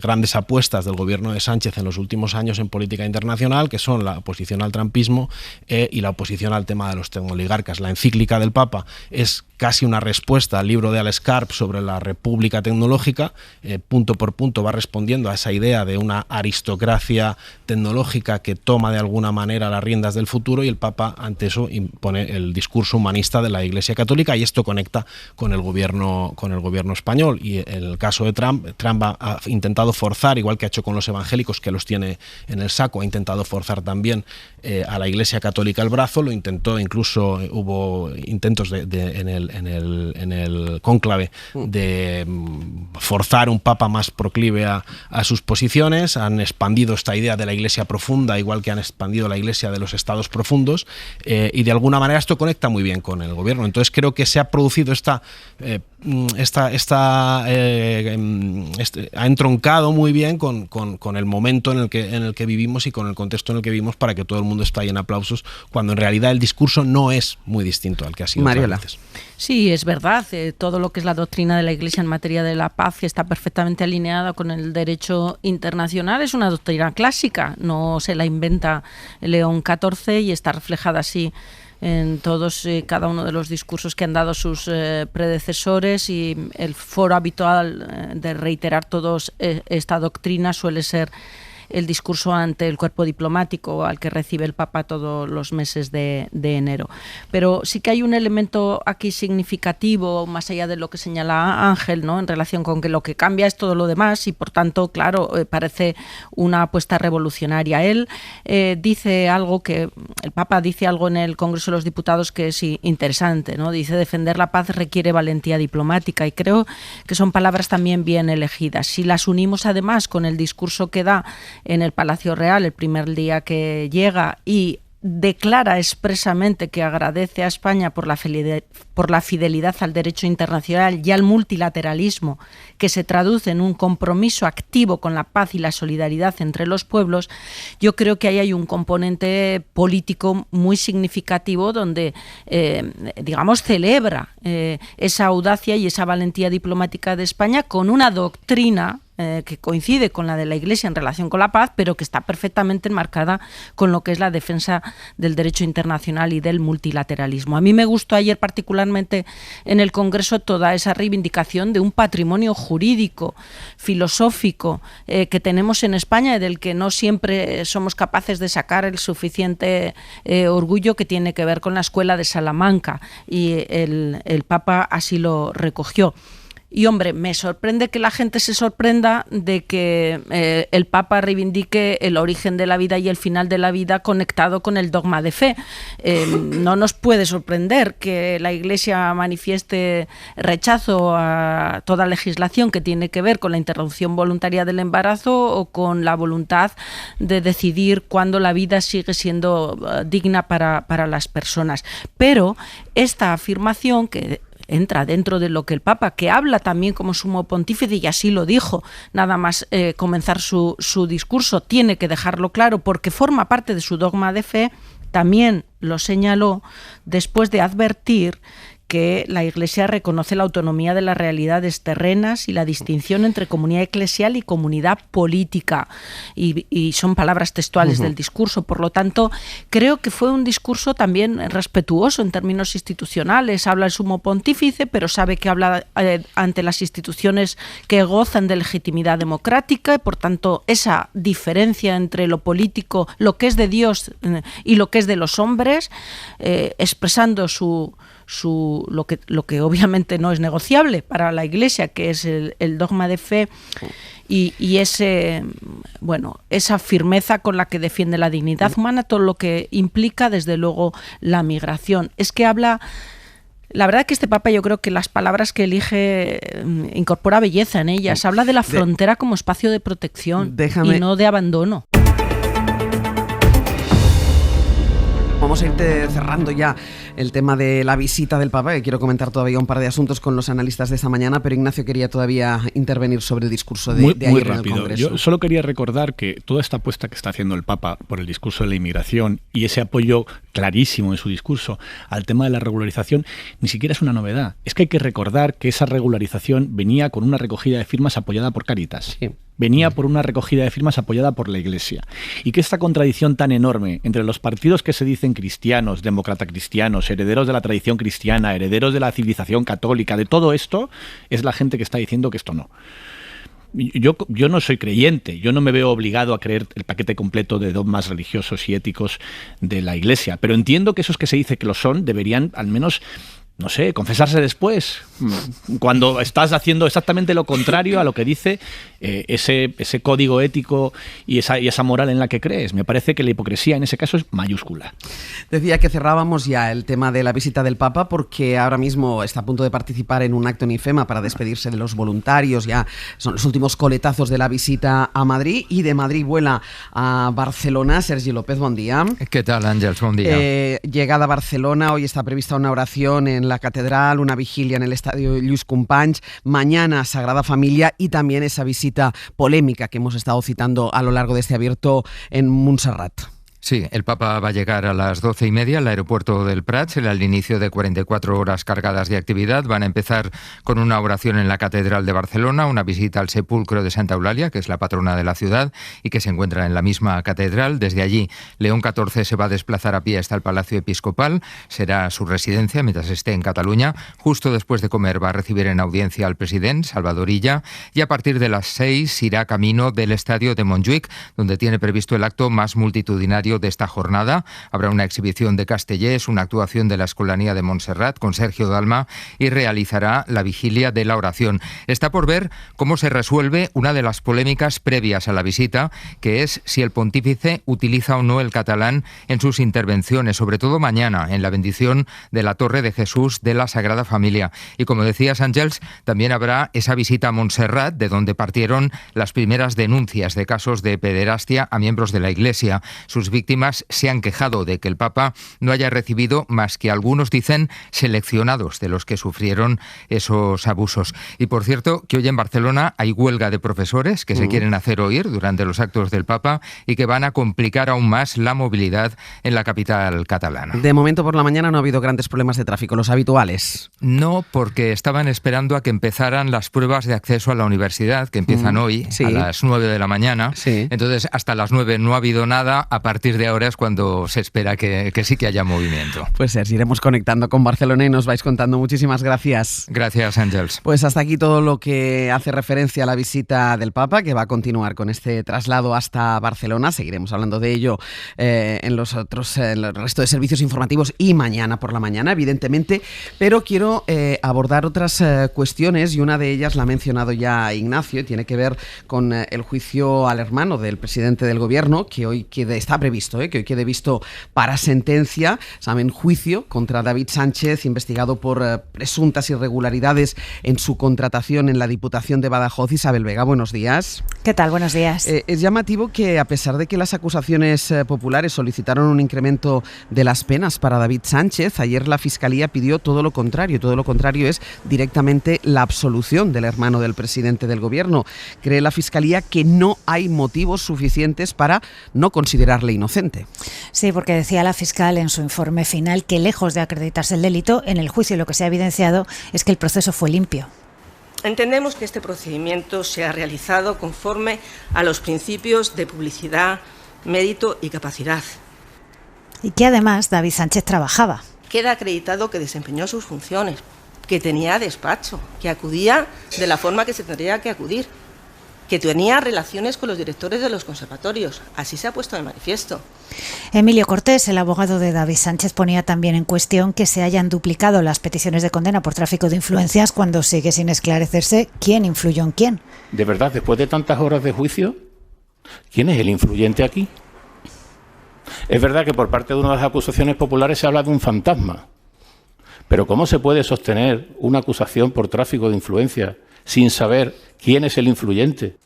grandes apuestas del gobierno de Sánchez en los últimos años en política internacional, que son la oposición al trumpismo y la oposición al tema de los tecnooligarcas. La encíclica del Papa es casi una respuesta al libro de Alex Karp sobre la República Tecnológica. Punto por punto va respondiendo a esa idea de una aristocracia tecnológica que toma de alguna manera las riendas del futuro, y el Papa ante eso impone el discurso humanista de la Iglesia Católica, y esto conecta con el gobierno español. Y en el caso de Trump ha intentado forzar, igual que ha hecho con los evangélicos, que los tiene en el saco, ha intentado forzar también a la Iglesia Católica el brazo. Lo intentó, incluso hubo intentos en el cónclave de forzar un papa más proclive a sus posiciones. Han expandido esta idea de la Iglesia profunda, igual que han expandido la Iglesia de los estados profundos, y de alguna manera esto conecta muy bien con el gobierno. Entonces creo que se ha producido ha entroncado muy bien con el momento en el que vivimos y con el contexto en el que vivimos, para que todo el mundo estalle en aplausos, cuando en realidad el discurso no es muy distinto al que ha sido otras veces. Sí, es verdad. Todo lo que es la doctrina de la Iglesia en materia de la paz, que está perfectamente alineada con el derecho internacional, es una doctrina clásica, no se la inventa León XIV, y está reflejada así en todos cada uno de los discursos que han dado sus predecesores, y el foro habitual de reiterar todos esta doctrina suele ser el discurso ante el cuerpo diplomático al que recibe el Papa todos los meses de enero. Pero sí que hay un elemento aquí significativo, más allá de lo que señala Ángel, ¿no?, en relación con que lo que cambia es todo lo demás, y por tanto, claro, parece una apuesta revolucionaria. Él dice algo el Papa dice algo en el Congreso de los Diputados que es interesante, ¿no? Dice: defender la paz requiere valentía diplomática, y creo que son palabras también bien elegidas. Si las unimos además con el discurso que da en el Palacio Real el primer día que llega, y declara expresamente que agradece a España por la fidelidad al derecho internacional y al multilateralismo, que se traduce en un compromiso activo con la paz y la solidaridad entre los pueblos, yo creo que ahí hay un componente político muy significativo donde, digamos, celebra esa audacia y esa valentía diplomática de España con una doctrina que coincide con la de la Iglesia en relación con la paz, pero que está perfectamente enmarcada con lo que es la defensa del derecho internacional y del multilateralismo. A mí me gustó ayer particularmente en el Congreso toda esa reivindicación de un patrimonio jurídico, filosófico, que tenemos en España y del que no siempre somos capaces de sacar el suficiente orgullo, que tiene que ver con la Escuela de Salamanca, y el Papa así lo recogió. Y, hombre, me sorprende que la gente se sorprenda de que el Papa reivindique el origen de la vida y el final de la vida conectado con el dogma de fe. No nos puede sorprender que la Iglesia manifieste rechazo a toda legislación que tiene que ver con la interrupción voluntaria del embarazo o con la voluntad de decidir cuándo la vida sigue siendo digna para las personas. Pero esta afirmación, que entra dentro de lo que el Papa, que habla también como sumo pontífice, y así lo dijo nada más comenzar su discurso, tiene que dejarlo claro porque forma parte de su dogma de fe, también lo señaló después de advertir que la Iglesia reconoce la autonomía de las realidades terrenas y la distinción entre comunidad eclesial y comunidad política. Y son palabras textuales del discurso. Por lo tanto, creo que fue un discurso también respetuoso en términos institucionales. Habla el sumo pontífice, pero sabe que habla ante las instituciones que gozan de legitimidad democrática, y por tanto esa diferencia entre lo político, lo que es de Dios y lo que es de los hombres, expresando lo que obviamente no es negociable para la Iglesia, que es el dogma de fe, y esa firmeza con la que defiende la dignidad humana, todo lo que implica desde luego la migración. Es que habla, la verdad que este Papa, yo creo que las palabras que elige incorpora belleza en ellas. Habla de la frontera como espacio de protección y no de abandono. Vamos a irte cerrando ya el tema de la visita del Papa, que quiero comentar todavía un par de asuntos con los analistas de esta mañana, pero Ignacio quería todavía intervenir sobre el discurso de ayer muy en el rápido. Congreso. Yo solo quería recordar que toda esta apuesta que está haciendo el Papa por el discurso de la inmigración y ese apoyo clarísimo en su discurso al tema de la regularización ni siquiera es una novedad. Es que hay que recordar que esa regularización venía con una recogida de firmas apoyada por Cáritas. Sí. Venía por una recogida de firmas apoyada por la Iglesia. Y que esta contradicción tan enorme entre los partidos que se dicen cristianos, demócrata cristianos, herederos de la tradición cristiana, herederos de la civilización católica, de todo esto, es la gente que está diciendo que esto no. Yo no soy creyente, yo no me veo obligado a creer el paquete completo de dogmas religiosos y éticos de la Iglesia, pero entiendo que esos que se dice que lo son deberían al menos, no sé, confesarse después, cuando estás haciendo exactamente lo contrario a lo que dice ese código ético y esa moral en la que crees. Me parece que la hipocresía en ese caso es mayúscula. Decía que cerrábamos ya el tema de la visita del Papa porque ahora mismo está a punto de participar en un acto en IFEMA para despedirse de los voluntarios. Ya son los últimos coletazos de la visita a Madrid, y de Madrid vuela a Barcelona. Sergi López, buen día. ¿Qué tal, Ángels? Buen día. Llegada a Barcelona, hoy está prevista una oración en la Catedral, una vigilia en el Estadio Lluís Companys, mañana Sagrada Familia y también esa visita polémica que hemos estado citando a lo largo de este abierto en Montserrat. Sí, el Papa va a llegar a las 12:30 al aeropuerto del Prat. Será el inicio de 44 horas cargadas de actividad. Van a empezar con una oración en la Catedral de Barcelona, una visita al sepulcro de Santa Eulalia, que es la patrona de la ciudad y que se encuentra en la misma catedral. Desde allí, León XIV se va a desplazar a pie hasta el Palacio Episcopal. Será su residencia mientras esté en Cataluña. Justo después de comer va a recibir en audiencia al presidente, Salvador Illa, y a partir de las 6 irá camino del Estadio de Montjuïc, donde tiene previsto el acto más multitudinario de esta jornada. Habrá una exhibición de Castellers, una actuación de la Escolanía de Montserrat con Sergio Dalma y realizará la vigilia de la oración. Está por ver cómo se resuelve una de las polémicas previas a la visita, que es si el pontífice utiliza o no el catalán en sus intervenciones, sobre todo mañana en la bendición de la Torre de Jesús de la Sagrada Familia. Y como decías, Ángels, también habrá esa visita a Montserrat, de donde partieron las primeras denuncias de casos de pederastia a miembros de la Iglesia. Sus víctimas víctimas se han quejado de que el Papa no haya recibido más que algunos, dicen, seleccionados de los que sufrieron esos abusos. Y por cierto, que hoy en Barcelona hay huelga de profesores que se quieren hacer oír durante los actos del Papa y que van a complicar aún más la movilidad en la capital catalana. De momento por la mañana no ha habido grandes problemas de tráfico, los habituales. No, porque estaban esperando a que empezaran las pruebas de acceso a la universidad, que empiezan hoy a las 9 de la mañana. Sí. Entonces, hasta las 9 no ha habido nada. A partir de ahora es cuando se espera que sí que haya movimiento. Pues iremos conectando con Barcelona y nos vais contando. Muchísimas gracias. Gracias, Ángels. Pues hasta aquí todo lo que hace referencia a la visita del Papa, que va a continuar con este traslado hasta Barcelona. Seguiremos hablando de ello en el resto de servicios informativos y mañana por la mañana, evidentemente. Pero quiero abordar otras cuestiones, y una de ellas la ha mencionado ya Ignacio, y tiene que ver con el juicio al hermano del presidente del gobierno, que hoy está previsto, que hoy quede visto para sentencia. Saben, juicio contra David Sánchez, investigado por presuntas irregularidades en su contratación en la Diputación de Badajoz. Isabel Vega, buenos días. ¿Qué tal? Buenos días. Es llamativo que, a pesar de que las acusaciones populares solicitaron un incremento de las penas para David Sánchez, ayer la Fiscalía pidió todo lo contrario. Todo lo contrario es directamente la absolución del hermano del presidente del gobierno. Cree la Fiscalía que no hay motivos suficientes para no considerarle inocente. Sí, porque decía la fiscal en su informe final que, lejos de acreditarse el delito, en el juicio lo que se ha evidenciado es que el proceso fue limpio. Entendemos que este procedimiento se ha realizado conforme a los principios de publicidad, mérito y capacidad. Y que además David Sánchez trabajaba. Queda acreditado que desempeñó sus funciones, que tenía despacho, que acudía de la forma que se tendría que acudir, que tenía relaciones con los directores de los conservatorios. Así se ha puesto de manifiesto. Emilio Cortés, el abogado de David Sánchez, ponía también en cuestión que se hayan duplicado las peticiones de condena por tráfico de influencias cuando sigue sin esclarecerse quién influyó en quién. De verdad, después de tantas horas de juicio, ¿quién es el influyente aquí? Es verdad que por parte de una de las acusaciones populares se habla de un fantasma. Pero ¿cómo se puede sostener una acusación por tráfico de influencia sin saber quién es el influyente?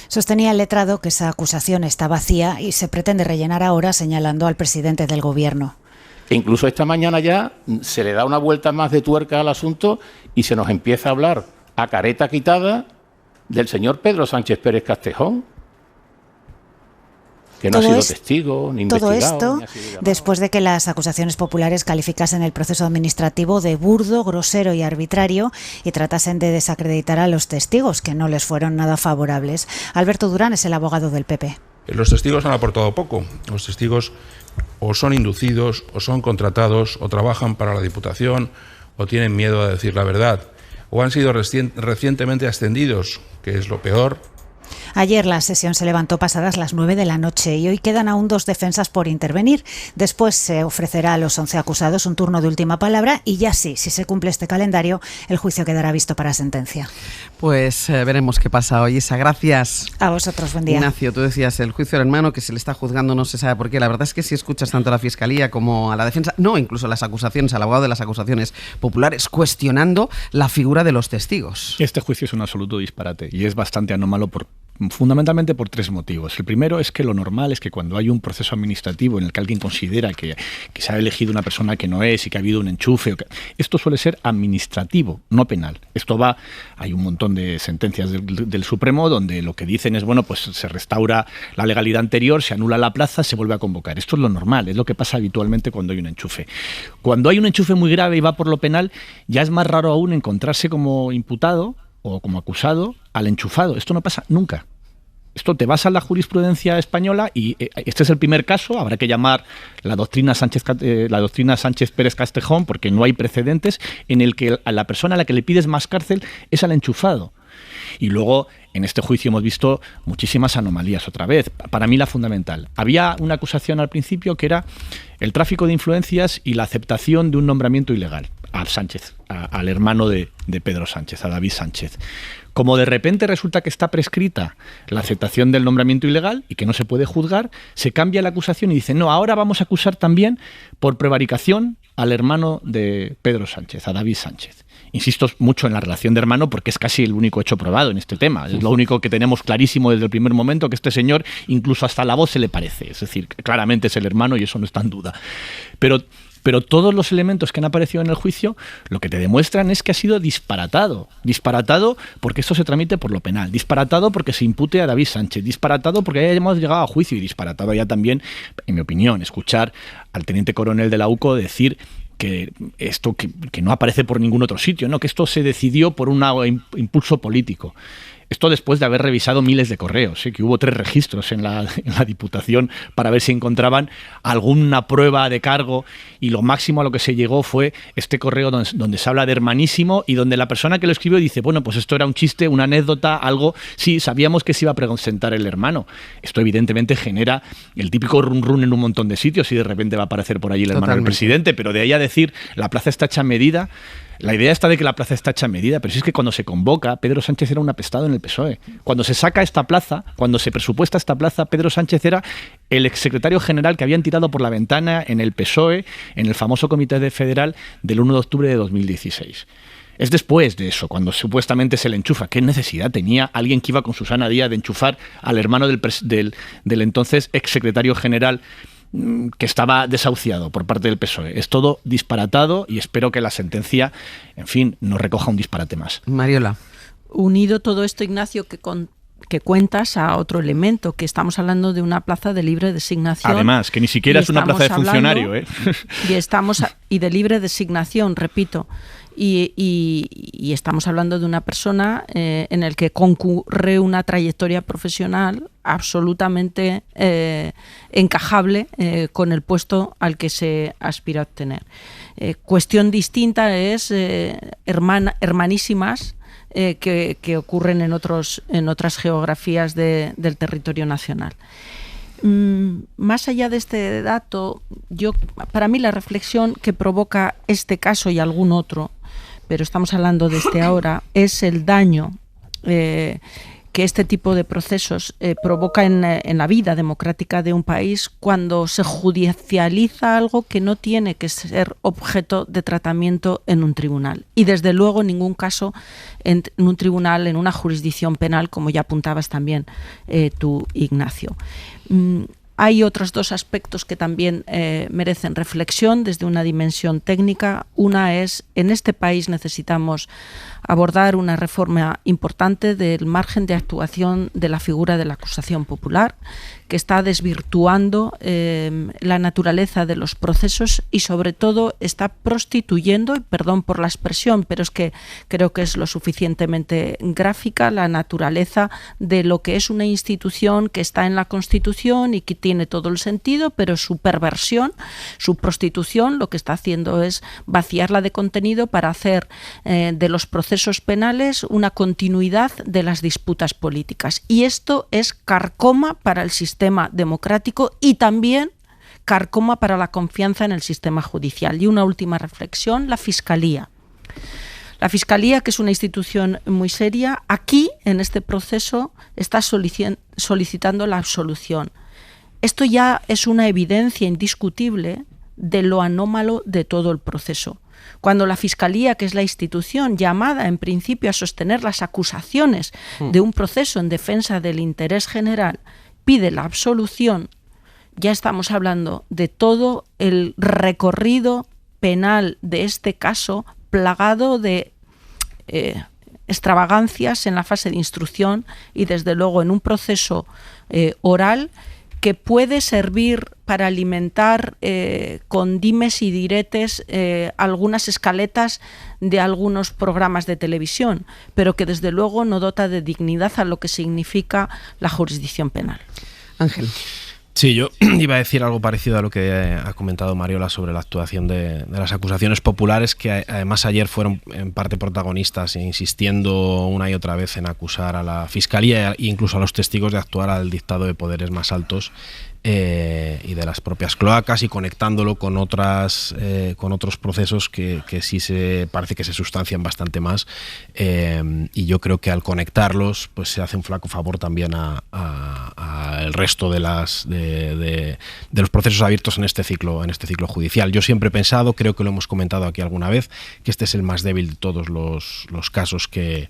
Sostenía el letrado que esa acusación está vacía y se pretende rellenar ahora señalando al presidente del gobierno. E incluso esta mañana ya se le da una vuelta más de tuerca al asunto y se nos empieza a hablar a careta quitada del señor Pedro Sánchez Pérez Castejón, que no ha sido testigo, ni investigado. Todo esto después de que las acusaciones populares calificasen el proceso administrativo de burdo, grosero y arbitrario y tratasen de desacreditar a los testigos, que no les fueron nada favorables. Alberto Durán es el abogado del PP. Los testigos han aportado poco. Los testigos o son inducidos, o son contratados, o trabajan para la Diputación, o tienen miedo a decir la verdad, o han sido recientemente ascendidos, que es lo peor. Ayer la sesión se levantó pasadas las 9 de la noche y hoy quedan aún 2 defensas por intervenir. Después se ofrecerá a los 11 acusados un turno de última palabra y ya sí, si se cumple este calendario, el juicio quedará visto para sentencia. Pues veremos qué pasa hoy, Isa. Gracias. A vosotros, buen día. Ignacio, tú decías el juicio del hermano, que se le está juzgando, no se sabe por qué. La verdad es que si escuchas tanto a la Fiscalía como a la defensa, no, incluso las acusaciones, al abogado de las acusaciones populares, cuestionando la figura de los testigos. Este juicio es un absoluto disparate y es bastante anómalo fundamentalmente por 3 motivos. El primero es que lo normal es que cuando hay un proceso administrativo en el que alguien considera que se ha elegido una persona que no es y que ha habido un enchufe, esto suele ser administrativo, no penal. Hay un montón de sentencias del Supremo donde lo que dicen es, bueno, pues se restaura la legalidad anterior, se anula la plaza, se vuelve a convocar. Esto es lo normal, es lo que pasa habitualmente cuando hay un enchufe. Cuando hay un enchufe muy grave y va por lo penal, ya es más raro aún encontrarse como imputado o como acusado al enchufado. Esto no pasa nunca. Esto te vas a la jurisprudencia española y este es el primer caso. Habrá que llamar la doctrina Sánchez Pérez Castejón, porque no hay precedentes en el que a la persona a la que le pides más cárcel es al enchufado. Y luego, en este juicio hemos visto muchísimas anomalías otra vez. Para mí la fundamental. Había una acusación al principio que era el tráfico de influencias y la aceptación de un nombramiento ilegal a Sánchez, al hermano de Pedro Sánchez, a David Sánchez. Como de repente resulta que está prescrita la aceptación del nombramiento ilegal y que no se puede juzgar, se cambia la acusación y dice, no, ahora vamos a acusar también por prevaricación al hermano de Pedro Sánchez, a David Sánchez. insisto mucho en la relación de hermano porque es casi el único hecho probado en este tema. Es lo único que tenemos clarísimo desde el primer momento, que este señor incluso hasta la voz se le parece. Es decir, claramente es el hermano y eso no está en duda. Pero todos los elementos que han aparecido en el juicio lo que te demuestran es que ha sido disparatado. Disparatado porque esto se tramite por lo penal. Disparatado porque se impute a David Sánchez. Disparatado porque hayamos llegado a juicio. Y disparatado ya también, en mi opinión, escuchar al teniente coronel de la UCO decir que esto que no aparece por ningún otro sitio, ¿no? Que esto se decidió por un impulso político. Esto después de haber revisado miles de correos, que hubo 3 registros en la Diputación para ver si encontraban alguna prueba de cargo, y lo máximo a lo que se llegó fue este correo donde se habla de hermanísimo y donde la persona que lo escribió dice, bueno, pues esto era un chiste, una anécdota, algo, sí, sabíamos que se iba a presentar el hermano. Esto evidentemente genera el típico run en un montón de sitios y de repente va a aparecer por allí el hermano del presidente, pero de ahí a decir la plaza está hecha a medida. La idea está de que la plaza está hecha a medida, pero si es que cuando se convoca, Pedro Sánchez era un apestado en el PSOE. Cuando se saca esta plaza, cuando se presupuesta esta plaza, Pedro Sánchez era el exsecretario general que habían tirado por la ventana en el PSOE, en el famoso Comité Federal del 1 de octubre de 2016. Es después de eso, cuando supuestamente se le enchufa. ¿Qué necesidad tenía alguien que iba con Susana Díaz de enchufar al hermano del entonces exsecretario general que estaba desahuciado por parte del PSOE? Es todo disparatado y espero que la sentencia, en fin, no recoja un disparate más. Mariola. Unido todo esto, Ignacio, que cuentas a otro elemento, que estamos hablando de una plaza de libre designación. Además, que ni siquiera es una plaza de funcionario. Y de libre designación, repito. Y estamos hablando de una persona en el que concurre una trayectoria profesional absolutamente encajable con el puesto al que se aspira a obtener. Cuestión distinta es hermanísimas que ocurren en otras geografías del territorio nacional. Más allá de este dato, para mí la reflexión que provoca este caso y algún otro, pero estamos hablando de este ahora, es el daño que este tipo de procesos provoca en la vida democrática de un país cuando se judicializa algo que no tiene que ser objeto de tratamiento en un tribunal. Y desde luego en ningún caso en un tribunal, en una jurisdicción penal, como ya apuntabas también tú, Ignacio. Hay otros 2 aspectos que también merecen reflexión desde una dimensión técnica. Una es, en este país necesitamos abordar una reforma importante del margen de actuación de la figura de la acusación popular, que está desvirtuando la naturaleza de los procesos y sobre todo está prostituyendo, y perdón por la expresión, pero es que creo que es lo suficientemente gráfica, la naturaleza de lo que es una institución que está en la Constitución y que tiene todo el sentido, pero su perversión, su prostitución, lo que está haciendo es vaciarla de contenido para hacer de los procesos penales una continuidad de las disputas políticas. Y esto es carcoma para el sistema democrático y también carcoma para la confianza en el sistema judicial. Y una última reflexión, la Fiscalía. La Fiscalía, que es una institución muy seria, aquí, en este proceso, está solicitando la absolución. Esto ya es una evidencia indiscutible de lo anómalo de todo el proceso. Cuando la Fiscalía, que es la institución llamada en principio a sostener las acusaciones de un proceso en defensa del interés general, pide la absolución, ya estamos hablando de todo el recorrido penal de este caso plagado de extravagancias en la fase de instrucción y desde luego en un proceso oral que puede servir para alimentar con dimes y diretes algunas escaletas de algunos programas de televisión, pero que desde luego no dota de dignidad a lo que significa la jurisdicción penal. Ángel. Sí, yo iba a decir algo parecido a lo que ha comentado Mariola sobre la actuación de las acusaciones populares, que además ayer fueron en parte protagonistas, insistiendo una y otra vez en acusar a la Fiscalía e incluso a los testigos de actuar al dictado de poderes más altos y de las propias cloacas, y conectándolo con otros procesos que sí parece que se sustancian bastante más, y yo creo que al conectarlos pues se hace un flaco favor también al resto de los procesos abiertos en este ciclo judicial. Yo siempre he pensado, creo que lo hemos comentado aquí alguna vez, que este es el más débil de todos los casos que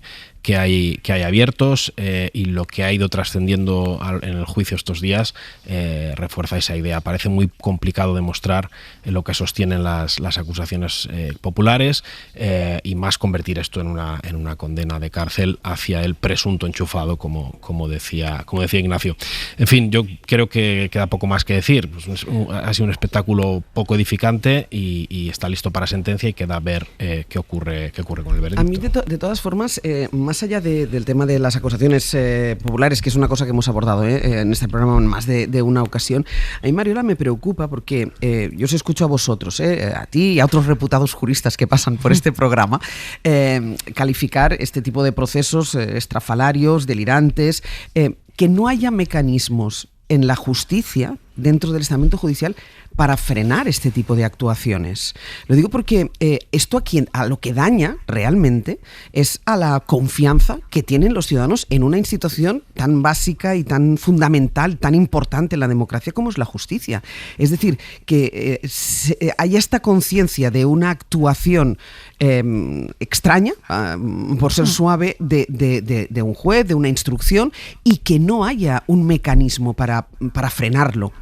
hay abiertos, y lo que ha ido trascendiendo en el juicio estos días refuerza esa idea. Parece muy complicado demostrar lo que sostienen las acusaciones populares, y más convertir esto en una condena de cárcel hacia el presunto enchufado, como decía Ignacio. En fin, yo creo que queda poco más que decir. Pues ha sido un espectáculo poco edificante y está listo para sentencia, y queda ver qué ocurre con el veredicto. A mí, de todas formas, más allá del tema de las acusaciones populares, que es una cosa que hemos abordado en este programa en más de una ocasión, a mí, Mariola, me preocupa porque yo os escucho a vosotros, a ti y a otros reputados juristas que pasan por este programa, calificar este tipo de procesos estrafalarios, delirantes, que no haya mecanismos en la justicia, dentro del estamento judicial, para frenar este tipo de actuaciones. Lo digo porque esto a lo que daña realmente es a la confianza que tienen los ciudadanos en una institución tan básica y tan fundamental, tan importante en la democracia como es la justicia. Es decir, que haya esta conciencia de una actuación extraña, por ser suave, de un juez, de una instrucción, y que no haya un mecanismo para frenarlo.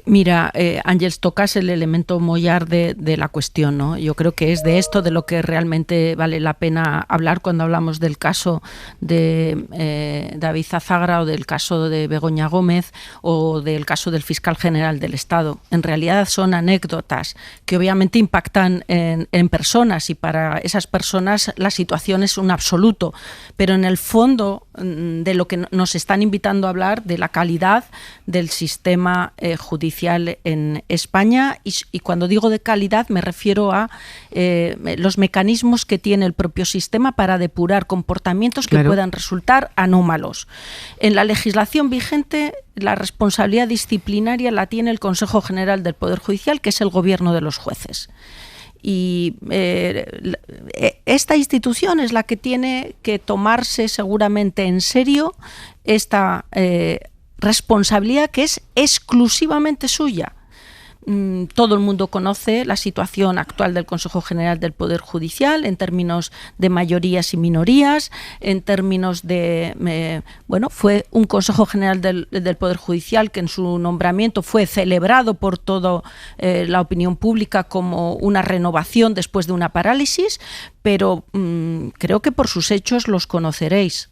Mira, Ángels, tocas el elemento mollar de la cuestión, ¿no? Yo creo que es de esto de lo que realmente vale la pena hablar cuando hablamos del caso de David Zazagra, o del caso de Begoña Gómez, o del caso del fiscal general del Estado. En realidad son anécdotas que obviamente impactan en personas, y para esas personas la situación es un absoluto, pero en el fondo de lo que nos están invitando a hablar, de la calidad del sistema judicial en España, y cuando digo de calidad me refiero a los mecanismos que tiene el propio sistema para depurar comportamientos que puedan resultar anómalos. En la legislación vigente, la responsabilidad disciplinaria la tiene el Consejo General del Poder Judicial, que es el gobierno de los jueces. Y esta institución es la que tiene que tomarse seguramente en serio esta responsabilidad, que es exclusivamente suya. Todo el mundo conoce la situación actual del Consejo General del Poder Judicial en términos de mayorías y minorías, en términos de... fue un Consejo General del Poder Judicial que en su nombramiento fue celebrado por toda la opinión pública como una renovación después de una parálisis, pero creo que por sus hechos los conoceréis.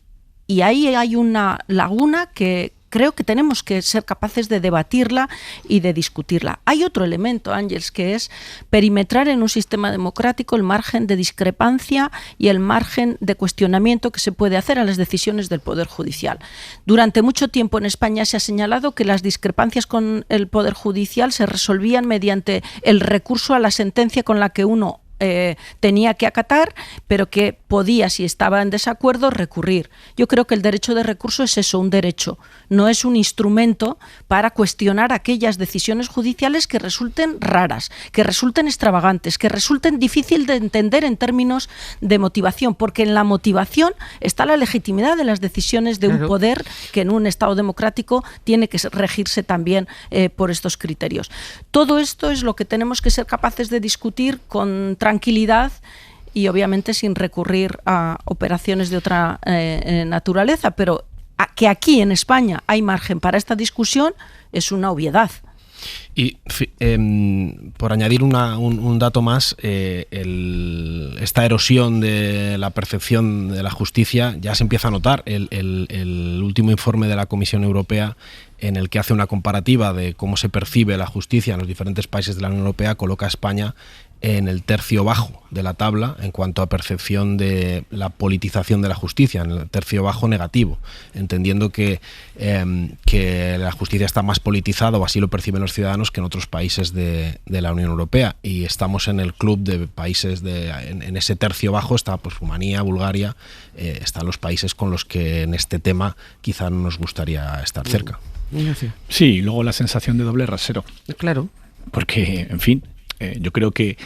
Y ahí hay una laguna que creo que tenemos que ser capaces de debatirla y de discutirla. Hay otro elemento, Ángels, que es perimetrar en un sistema democrático el margen de discrepancia y el margen de cuestionamiento que se puede hacer a las decisiones del Poder Judicial. Durante mucho tiempo en España se ha señalado que las discrepancias con el Poder Judicial se resolvían mediante el recurso a la sentencia con la que uno tenía que acatar, pero que podía, si estaba en desacuerdo, recurrir. Yo creo que el derecho de recurso es eso, un derecho, no es un instrumento para cuestionar aquellas decisiones judiciales que resulten raras, que resulten extravagantes, que resulten difícil de entender en términos de motivación, porque en la motivación está la legitimidad de las decisiones de un poder que en un Estado democrático tiene que regirse también por estos criterios. Todo esto es lo que tenemos que ser capaces de discutir con tranquilidad y obviamente sin recurrir a operaciones de otra naturaleza, pero que aquí en España hay margen para esta discusión es una obviedad. Y por añadir un dato más, esta erosión de la percepción de la justicia ya se empieza a notar. El último informe de la Comisión Europea, en el que hace una comparativa de cómo se percibe la justicia en los diferentes países de la Unión Europea, coloca a España en el tercio bajo de la tabla en cuanto a percepción de la politización de la justicia, en el tercio bajo negativo, entendiendo que la justicia está más politizada, o así lo perciben los ciudadanos, que en otros países de la Unión Europea. Y estamos en el club de países, en ese tercio bajo está pues Rumanía, Bulgaria, están los países con los que en este tema quizá no nos gustaría estar cerca. Sí, y luego la sensación de doble rasero. Claro. Porque, en fin, yo creo que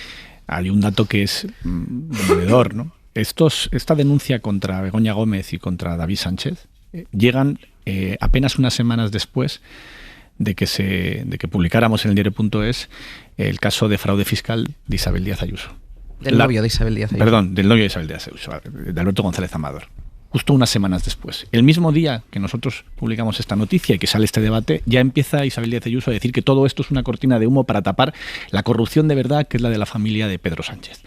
hay un dato que es demoledor, ¿no? Esta denuncia contra Begoña Gómez y contra David Sánchez llegan apenas unas semanas después de que publicáramos en el diario.es el caso de fraude fiscal de Isabel Díaz Ayuso. Del novio de Isabel Díaz Ayuso. Perdón, del novio de Isabel Díaz Ayuso, de Alberto González Amador. Justo unas semanas después. El mismo día que nosotros publicamos esta noticia y que sale este debate, ya empieza Isabel Díaz Ayuso a decir que todo esto es una cortina de humo para tapar la corrupción de verdad, que es la de la familia de Pedro Sánchez.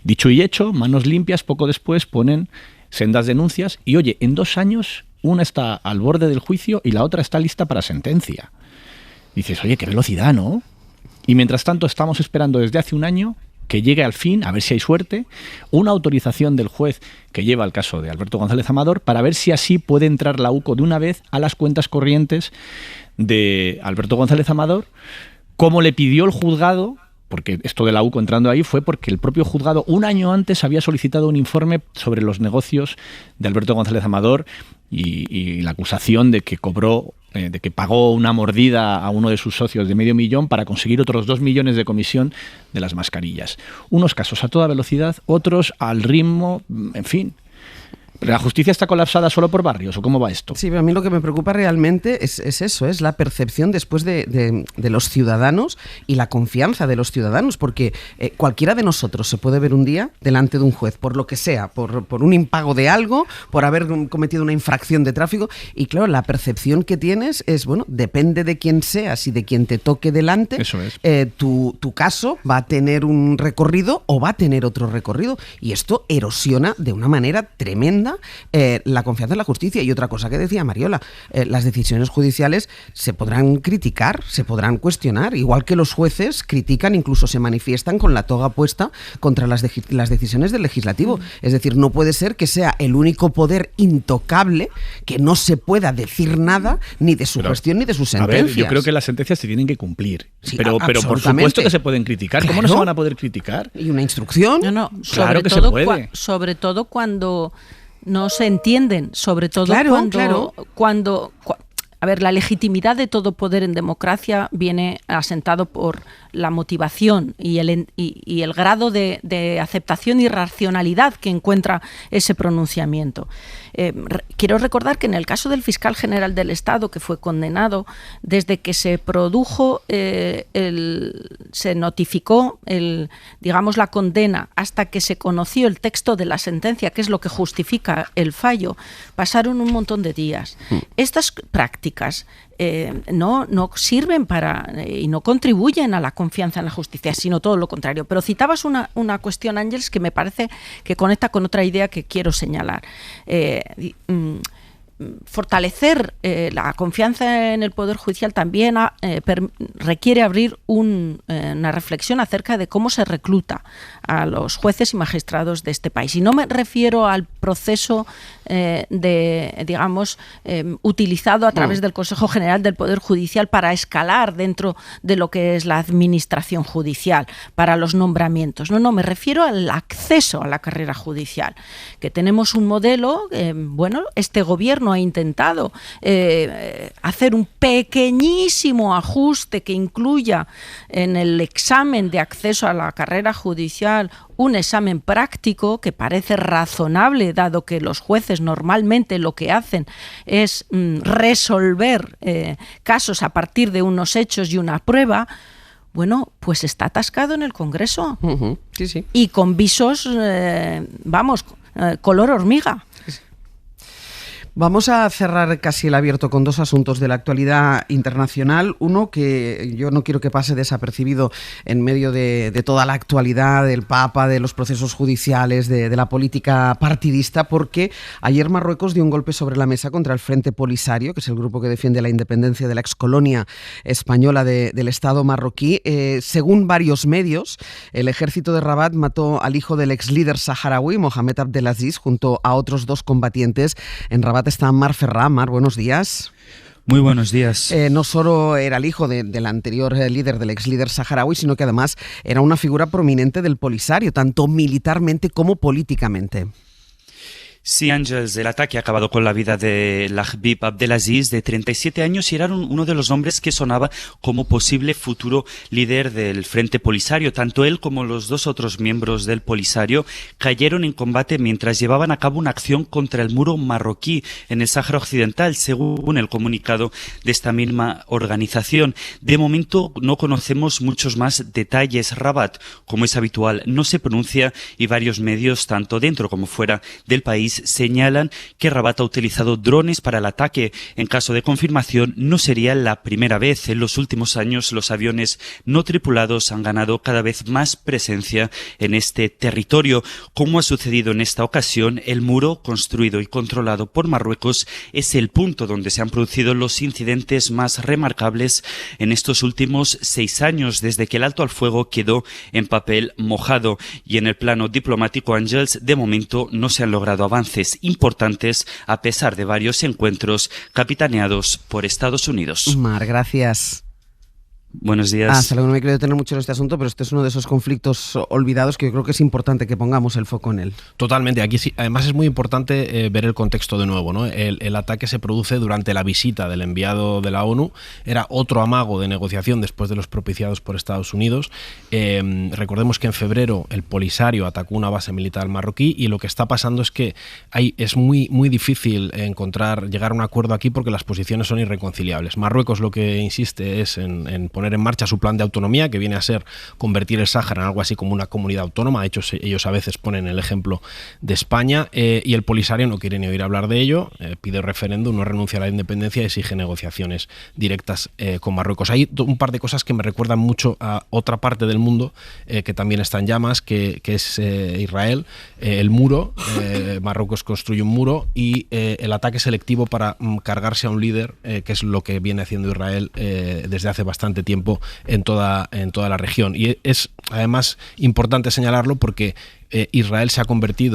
Dicho y hecho, manos limpias, poco después ponen sendas denuncias y, oye, en 2 años una está al borde del juicio y la otra está lista para sentencia. Dices, oye, qué velocidad, ¿no? Y mientras tanto estamos esperando desde hace un año que llegue al fin, a ver si hay suerte, una autorización del juez que lleva el caso de Alberto González Amador para ver si así puede entrar la UCO de una vez a las cuentas corrientes de Alberto González Amador, como le pidió el juzgado, porque esto de la UCO entrando ahí fue porque el propio juzgado un año antes había solicitado un informe sobre los negocios de Alberto González Amador y la acusación de que pagó una mordida a uno de sus socios de $500,000 para conseguir otros 2 millones de comisión de las mascarillas. Unos casos a toda velocidad, otros al ritmo, en fin. ¿La justicia está colapsada solo por barrios o cómo va esto? Sí, pero a mí lo que me preocupa realmente es eso, es la percepción después de los ciudadanos y la confianza de los ciudadanos, porque cualquiera de nosotros se puede ver un día delante de un juez, por lo que sea, por un impago de algo, por haber cometido una infracción de tráfico, y claro, la percepción que tienes es, bueno, depende de quién seas y de quién te toque delante, eso es. Tu caso va a tener un recorrido o va a tener otro recorrido, y esto erosiona de una manera tremenda la confianza en la justicia. Y otra cosa que decía Mariola, las decisiones judiciales se podrán criticar, se podrán cuestionar, igual que los jueces critican, incluso se manifiestan con la toga puesta contra las decisiones del legislativo. Es decir, no puede ser que sea el único poder intocable, que no se pueda decir nada ni de su gestión ni de sus sentencias. A ver, yo creo que las sentencias se tienen que cumplir, sí, pero por supuesto que se pueden criticar. Claro. ¿Cómo no se van a poder criticar? ¿Y una instrucción? No, claro que se puede. Sobre todo cuando no se entienden, sobre todo cuando a ver, la legitimidad de todo poder en democracia viene asentado por la motivación y el grado de aceptación y racionalidad que encuentra ese pronunciamiento. Quiero recordar que en el caso del fiscal general del Estado, que fue condenado, desde que se produjo, se notificó la condena hasta que se conoció el texto de la sentencia, que es lo que justifica el fallo, pasaron un montón de días. Estas prácticas no sirven para y no contribuyen a la confianza en la justicia, sino todo lo contrario. Pero citabas una cuestión, Ángeles, que me parece que conecta con otra idea que quiero señalar. Fortalecer la confianza en el Poder Judicial también requiere abrir una reflexión acerca de cómo se recluta a los jueces y magistrados de este país. Y no me refiero al proceso utilizado a través del Consejo General del Poder Judicial para escalar dentro de lo que es la administración judicial, para los nombramientos. No, me refiero al acceso a la carrera judicial, que tenemos un modelo, este gobierno ha intentado hacer un pequeñísimo ajuste que incluya en el examen de acceso a la carrera judicial un examen práctico que parece razonable, dado que los jueces normalmente lo que hacen es resolver casos a partir de unos hechos y una prueba. Bueno, pues está atascado en el Congreso. Sí, sí. Y con visos, color hormiga. Vamos a cerrar casi el abierto con 2 asuntos de la actualidad internacional. Uno que yo no quiero que pase desapercibido en medio de toda la actualidad del Papa, de los procesos judiciales, de la política partidista, porque ayer Marruecos dio un golpe sobre la mesa contra el Frente Polisario, que es el grupo que defiende la independencia de la excolonia española del Estado marroquí. Según varios medios, el ejército de Rabat mató al hijo del ex líder saharaui, Mohamed Abdelaziz, junto a otros 2 combatientes. En Rabat está Mar Ferrá. Mar, buenos días. Muy buenos días. No solo era el hijo del anterior líder, del ex líder saharaui, sino que además era una figura prominente del Polisario, tanto militarmente como políticamente. Sí, Ángels, el ataque ha acabado con la vida de Lahbib Abdelaziz, de 37 años, y era uno de los nombres que sonaba como posible futuro líder del Frente Polisario. Tanto él como los dos otros miembros del Polisario cayeron en combate mientras llevaban a cabo una acción contra el muro marroquí en el Sáhara Occidental, según el comunicado de esta misma organización. De momento no conocemos muchos más detalles. Rabat, como es habitual, no se pronuncia, y varios medios, tanto dentro como fuera del país, señalan que Rabat ha utilizado drones para el ataque. En caso de confirmación, no sería la primera vez. En los últimos años, los aviones no tripulados han ganado cada vez más presencia en este territorio. Como ha sucedido en esta ocasión, el muro, construido y controlado por Marruecos, es el punto donde se han producido los incidentes más remarcables en estos últimos 6 años, desde que el alto al fuego quedó en papel mojado. Y en el plano diplomático, Ángels, de momento no se han logrado avances importantes a pesar de varios encuentros capitaneados por Estados Unidos. Mar, gracias. Buenos días. Hasta luego, no me quiero detener mucho en este asunto, pero este es uno de esos conflictos olvidados que yo creo que es importante que pongamos el foco en él. Totalmente. Aquí sí, además es muy importante ver el contexto de nuevo, ¿no? El ataque se produce durante la visita del enviado de la ONU. Era otro amago de negociación después de los propiciados por Estados Unidos. Recordemos que en febrero el Polisario atacó una base militar marroquí, y lo que está pasando es que es muy difícil llegar a un acuerdo aquí porque las posiciones son irreconciliables. Marruecos lo que insiste es en poner en marcha su plan de autonomía, que viene a ser convertir el Sáhara en algo así como una comunidad autónoma. De hecho, ellos a veces ponen el ejemplo de España, y el Polisario no quiere ni oír hablar de ello, pide referéndum, no renuncia a la independencia y exige negociaciones directas con Marruecos. Hay un par de cosas que me recuerdan mucho a otra parte del mundo que también está en llamas, que es Israel. El muro, Marruecos construye un muro, y el ataque selectivo para cargarse a un líder, que es lo que viene haciendo Israel desde hace bastante tiempo en toda la región. Y es además importante señalarlo porque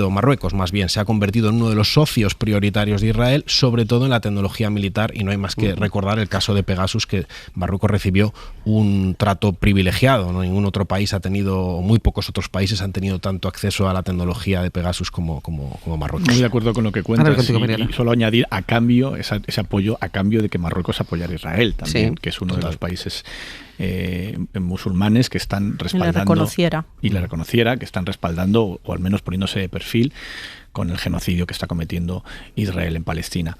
Marruecos más bien, se ha convertido en uno de los socios prioritarios de Israel, sobre todo en la tecnología militar, y no hay más que recordar el caso de Pegasus, que Marruecos recibió un trato privilegiado, ¿no? Ningún otro país ha tenido, muy pocos otros países han tenido tanto acceso a la tecnología de Pegasus como Marruecos. Muy de acuerdo con lo que cuentas, y solo añadir a cambio ese apoyo a cambio de que Marruecos apoyara a Israel también, que es uno de los países musulmanes que están respaldando y le reconociera, que están respaldando o al menos poniéndose de perfil con el genocidio que está cometiendo Israel en Palestina.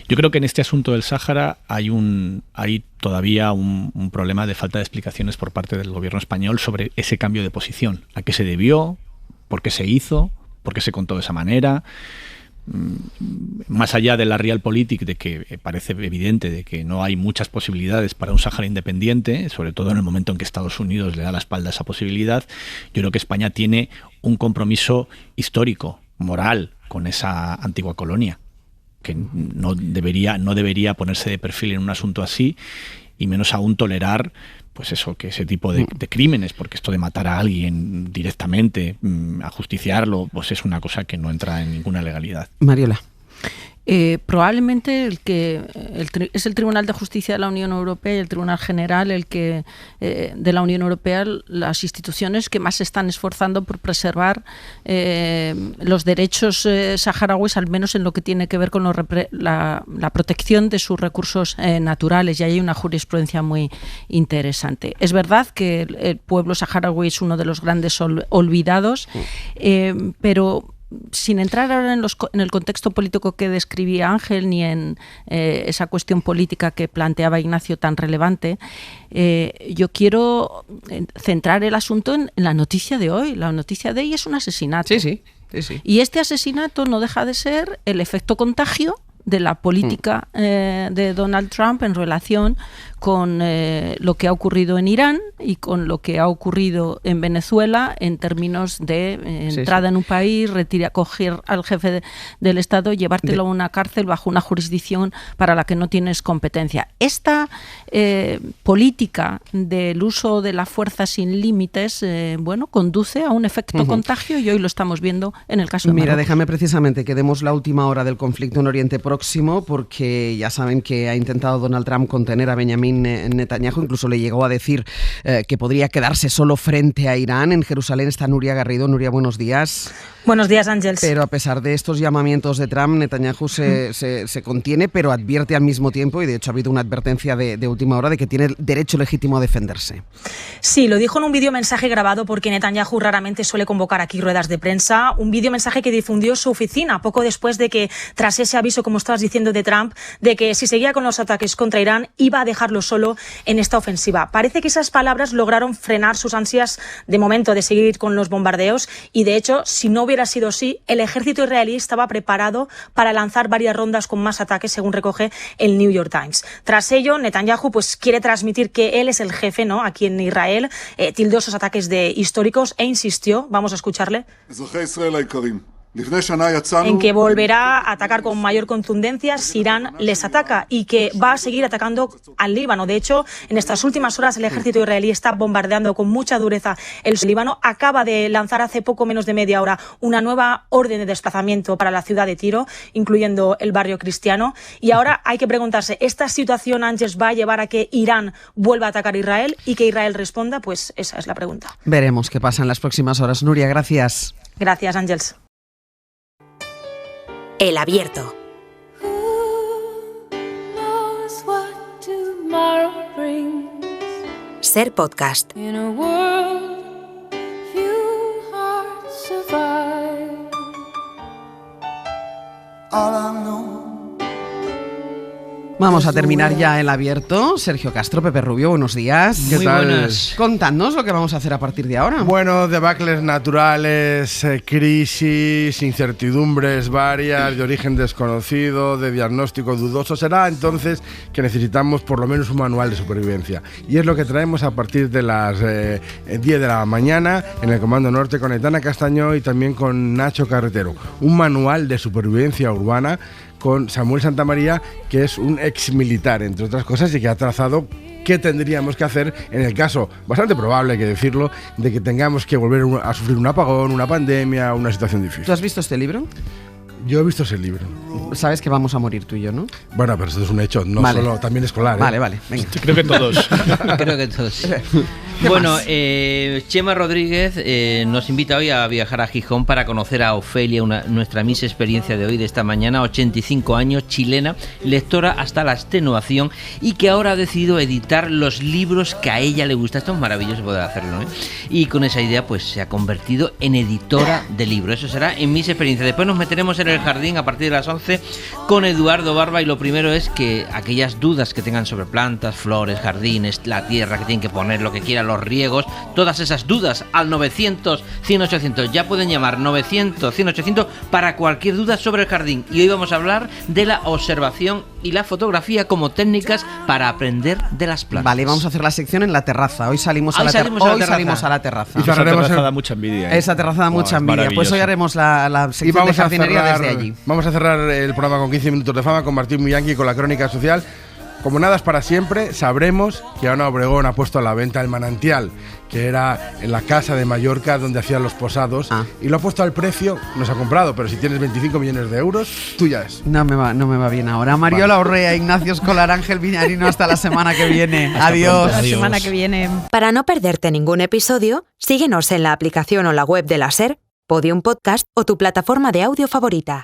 Yo creo que en este asunto del Sáhara hay todavía un problema de falta de explicaciones por parte del gobierno español sobre ese cambio de posición. ¿A qué se debió? ¿Por qué se hizo? ¿Por qué se contó de esa manera? Más allá de la realpolitik, de que parece evidente de que no hay muchas posibilidades para un Sáhara independiente, sobre todo en el momento en que Estados Unidos le da la espalda a esa posibilidad, yo creo que España tiene un compromiso histórico, moral, con esa antigua colonia, que no debería ponerse de perfil en un asunto así, y menos aún tolerar pues eso, que ese tipo de crímenes, porque esto de matar a alguien directamente, ajusticiarlo, pues es una cosa que no entra en ninguna legalidad. Mariola. Probablemente es el Tribunal de Justicia de la Unión Europea y el Tribunal General de la Unión Europea las instituciones que más se están esforzando por preservar los derechos saharauis, al menos en lo que tiene que ver con la protección de sus recursos naturales, y hay una jurisprudencia muy interesante. Es verdad que el pueblo saharaui es uno de los grandes olvidados, pero sin entrar ahora en el contexto político que describía Ángel, ni en esa cuestión política que planteaba Ignacio tan relevante, yo quiero centrar el asunto en la noticia de hoy. La noticia de hoy es un asesinato. Sí. Y este asesinato no deja de ser el efecto contagio de la política de Donald Trump en relación con lo que ha ocurrido en Irán y con lo que ha ocurrido en Venezuela en términos de entrada en un país, coger al jefe del Estado, llevártelo a una cárcel bajo una jurisdicción para la que no tienes competencia. Esta política del uso de la fuerza sin límites, conduce a un efecto contagio, y hoy lo estamos viendo en el caso de Marruecos. Mira, déjame precisamente que demos la última hora del conflicto en Oriente próximo, porque ya saben que ha intentado Donald Trump contener a Benjamin Netanyahu, incluso le llegó a decir que podría quedarse solo frente a Irán. En Jerusalén está Nuria Garrido. Nuria, buenos días. Buenos días, Ángels. Pero a pesar de estos llamamientos de Trump, Netanyahu se contiene, pero advierte al mismo tiempo, y de hecho ha habido una advertencia de última hora de que tiene derecho legítimo a defenderse. Sí, lo dijo en un videomensaje grabado porque Netanyahu raramente suele convocar aquí ruedas de prensa, un videomensaje que difundió su oficina poco después de que, tras ese aviso, como estabas diciendo, de Trump, de que si seguía con los ataques contra Irán iba a dejarlo solo en esta ofensiva. Parece que esas palabras lograron frenar sus ansias de momento de seguir con los bombardeos y, de hecho, si no hubiera sido así, el ejército israelí estaba preparado para lanzar varias rondas con más ataques, según recoge el New York Times. Tras ello, Netanyahu quiere transmitir que él es el jefe, ¿no?, aquí en Israel, tildó esos ataques de históricos e insistió, vamos a escucharle, en que volverá a atacar con mayor contundencia si Irán les ataca y que va a seguir atacando al Líbano. De hecho, en estas últimas horas el ejército israelí está bombardeando con mucha dureza el Líbano. Acaba de lanzar hace poco menos de media hora una nueva orden de desplazamiento para la ciudad de Tiro, incluyendo el barrio cristiano. Y ahora hay que preguntarse, ¿esta situación, Ángels, va a llevar a que Irán vuelva a atacar a Israel y que Israel responda? Pues esa es la pregunta. Veremos qué pasa en las próximas horas. Nuria, gracias. Gracias, Ángels. El Abierto. Ser podcast. Vamos a terminar ya el Abierto. Sergio Castro, Pepe Rubio, buenos días. ¿Qué tal? Buenas. Contadnos lo que vamos a hacer a partir de ahora. Bueno, debacles naturales, crisis, incertidumbres varias, de origen desconocido, de diagnóstico dudoso. Será entonces que necesitamos por lo menos un manual de supervivencia. Y es lo que traemos a partir de las 10 de la mañana en el Comando Norte con Aitana Castañó y también con Nacho Carretero. Un manual de supervivencia urbana con Samuel Santamaría, que es un exmilitar, entre otras cosas, y que ha trazado qué tendríamos que hacer en el caso, bastante probable hay que decirlo, de que tengamos que volver a sufrir un apagón, una pandemia, una situación difícil. ¿Tú has visto este libro? Yo he visto ese libro. Sabes que vamos a morir tú y yo, ¿no? Bueno, pero esto es un hecho, no solo, también escolar. Vale, venga. Creo que todos. Creo que todos. Bueno, Chema Rodríguez nos invita hoy a viajar a Gijón para conocer a Ofelia, nuestra Miss Experiencia de hoy, de esta mañana, 85 años, chilena, lectora hasta la extenuación y que ahora ha decidido editar los libros que a ella le gusta. Esto es maravilloso poder hacerlo, ¿eh? Y con esa idea pues se ha convertido en editora de libros. Eso será en Miss Experiencia. Después nos meteremos en el jardín a partir de las 11 con Eduardo Barba y lo primero es que aquellas dudas que tengan sobre plantas, flores, jardines, la tierra que tienen que poner, lo que quieran, los riegos, todas esas dudas al 900-100-800. Ya pueden llamar 900-100-800 para cualquier duda sobre el jardín. Y hoy vamos a hablar de la observación y la fotografía como técnicas para aprender de las plantas. Vale, vamos a hacer la sección en la terraza. Hoy salimos a la terraza. Y esa terraza da mucha envidia. Esa terraza da mucha envidia. Pues hoy haremos la sección de jardinería desde allí. Vamos a cerrar el programa con 15 minutos de fama con Martín Millanqui, con la crónica social. Como nada es para siempre, sabremos que Ana Obregón ha puesto a la venta el manantial, que era en la casa de Mallorca donde hacían los posados, y lo ha puesto al precio, nos ha comprado, pero si tienes 25 millones de euros, tuya es. No me va bien ahora. Mariola Urrea, Ignacio Escolar, Ángel Viñarino, hasta la semana que viene. Adiós. Hasta la semana que viene. Para no perderte ningún episodio, síguenos en la aplicación o la web de la SER, Podium Podcast o tu plataforma de audio favorita.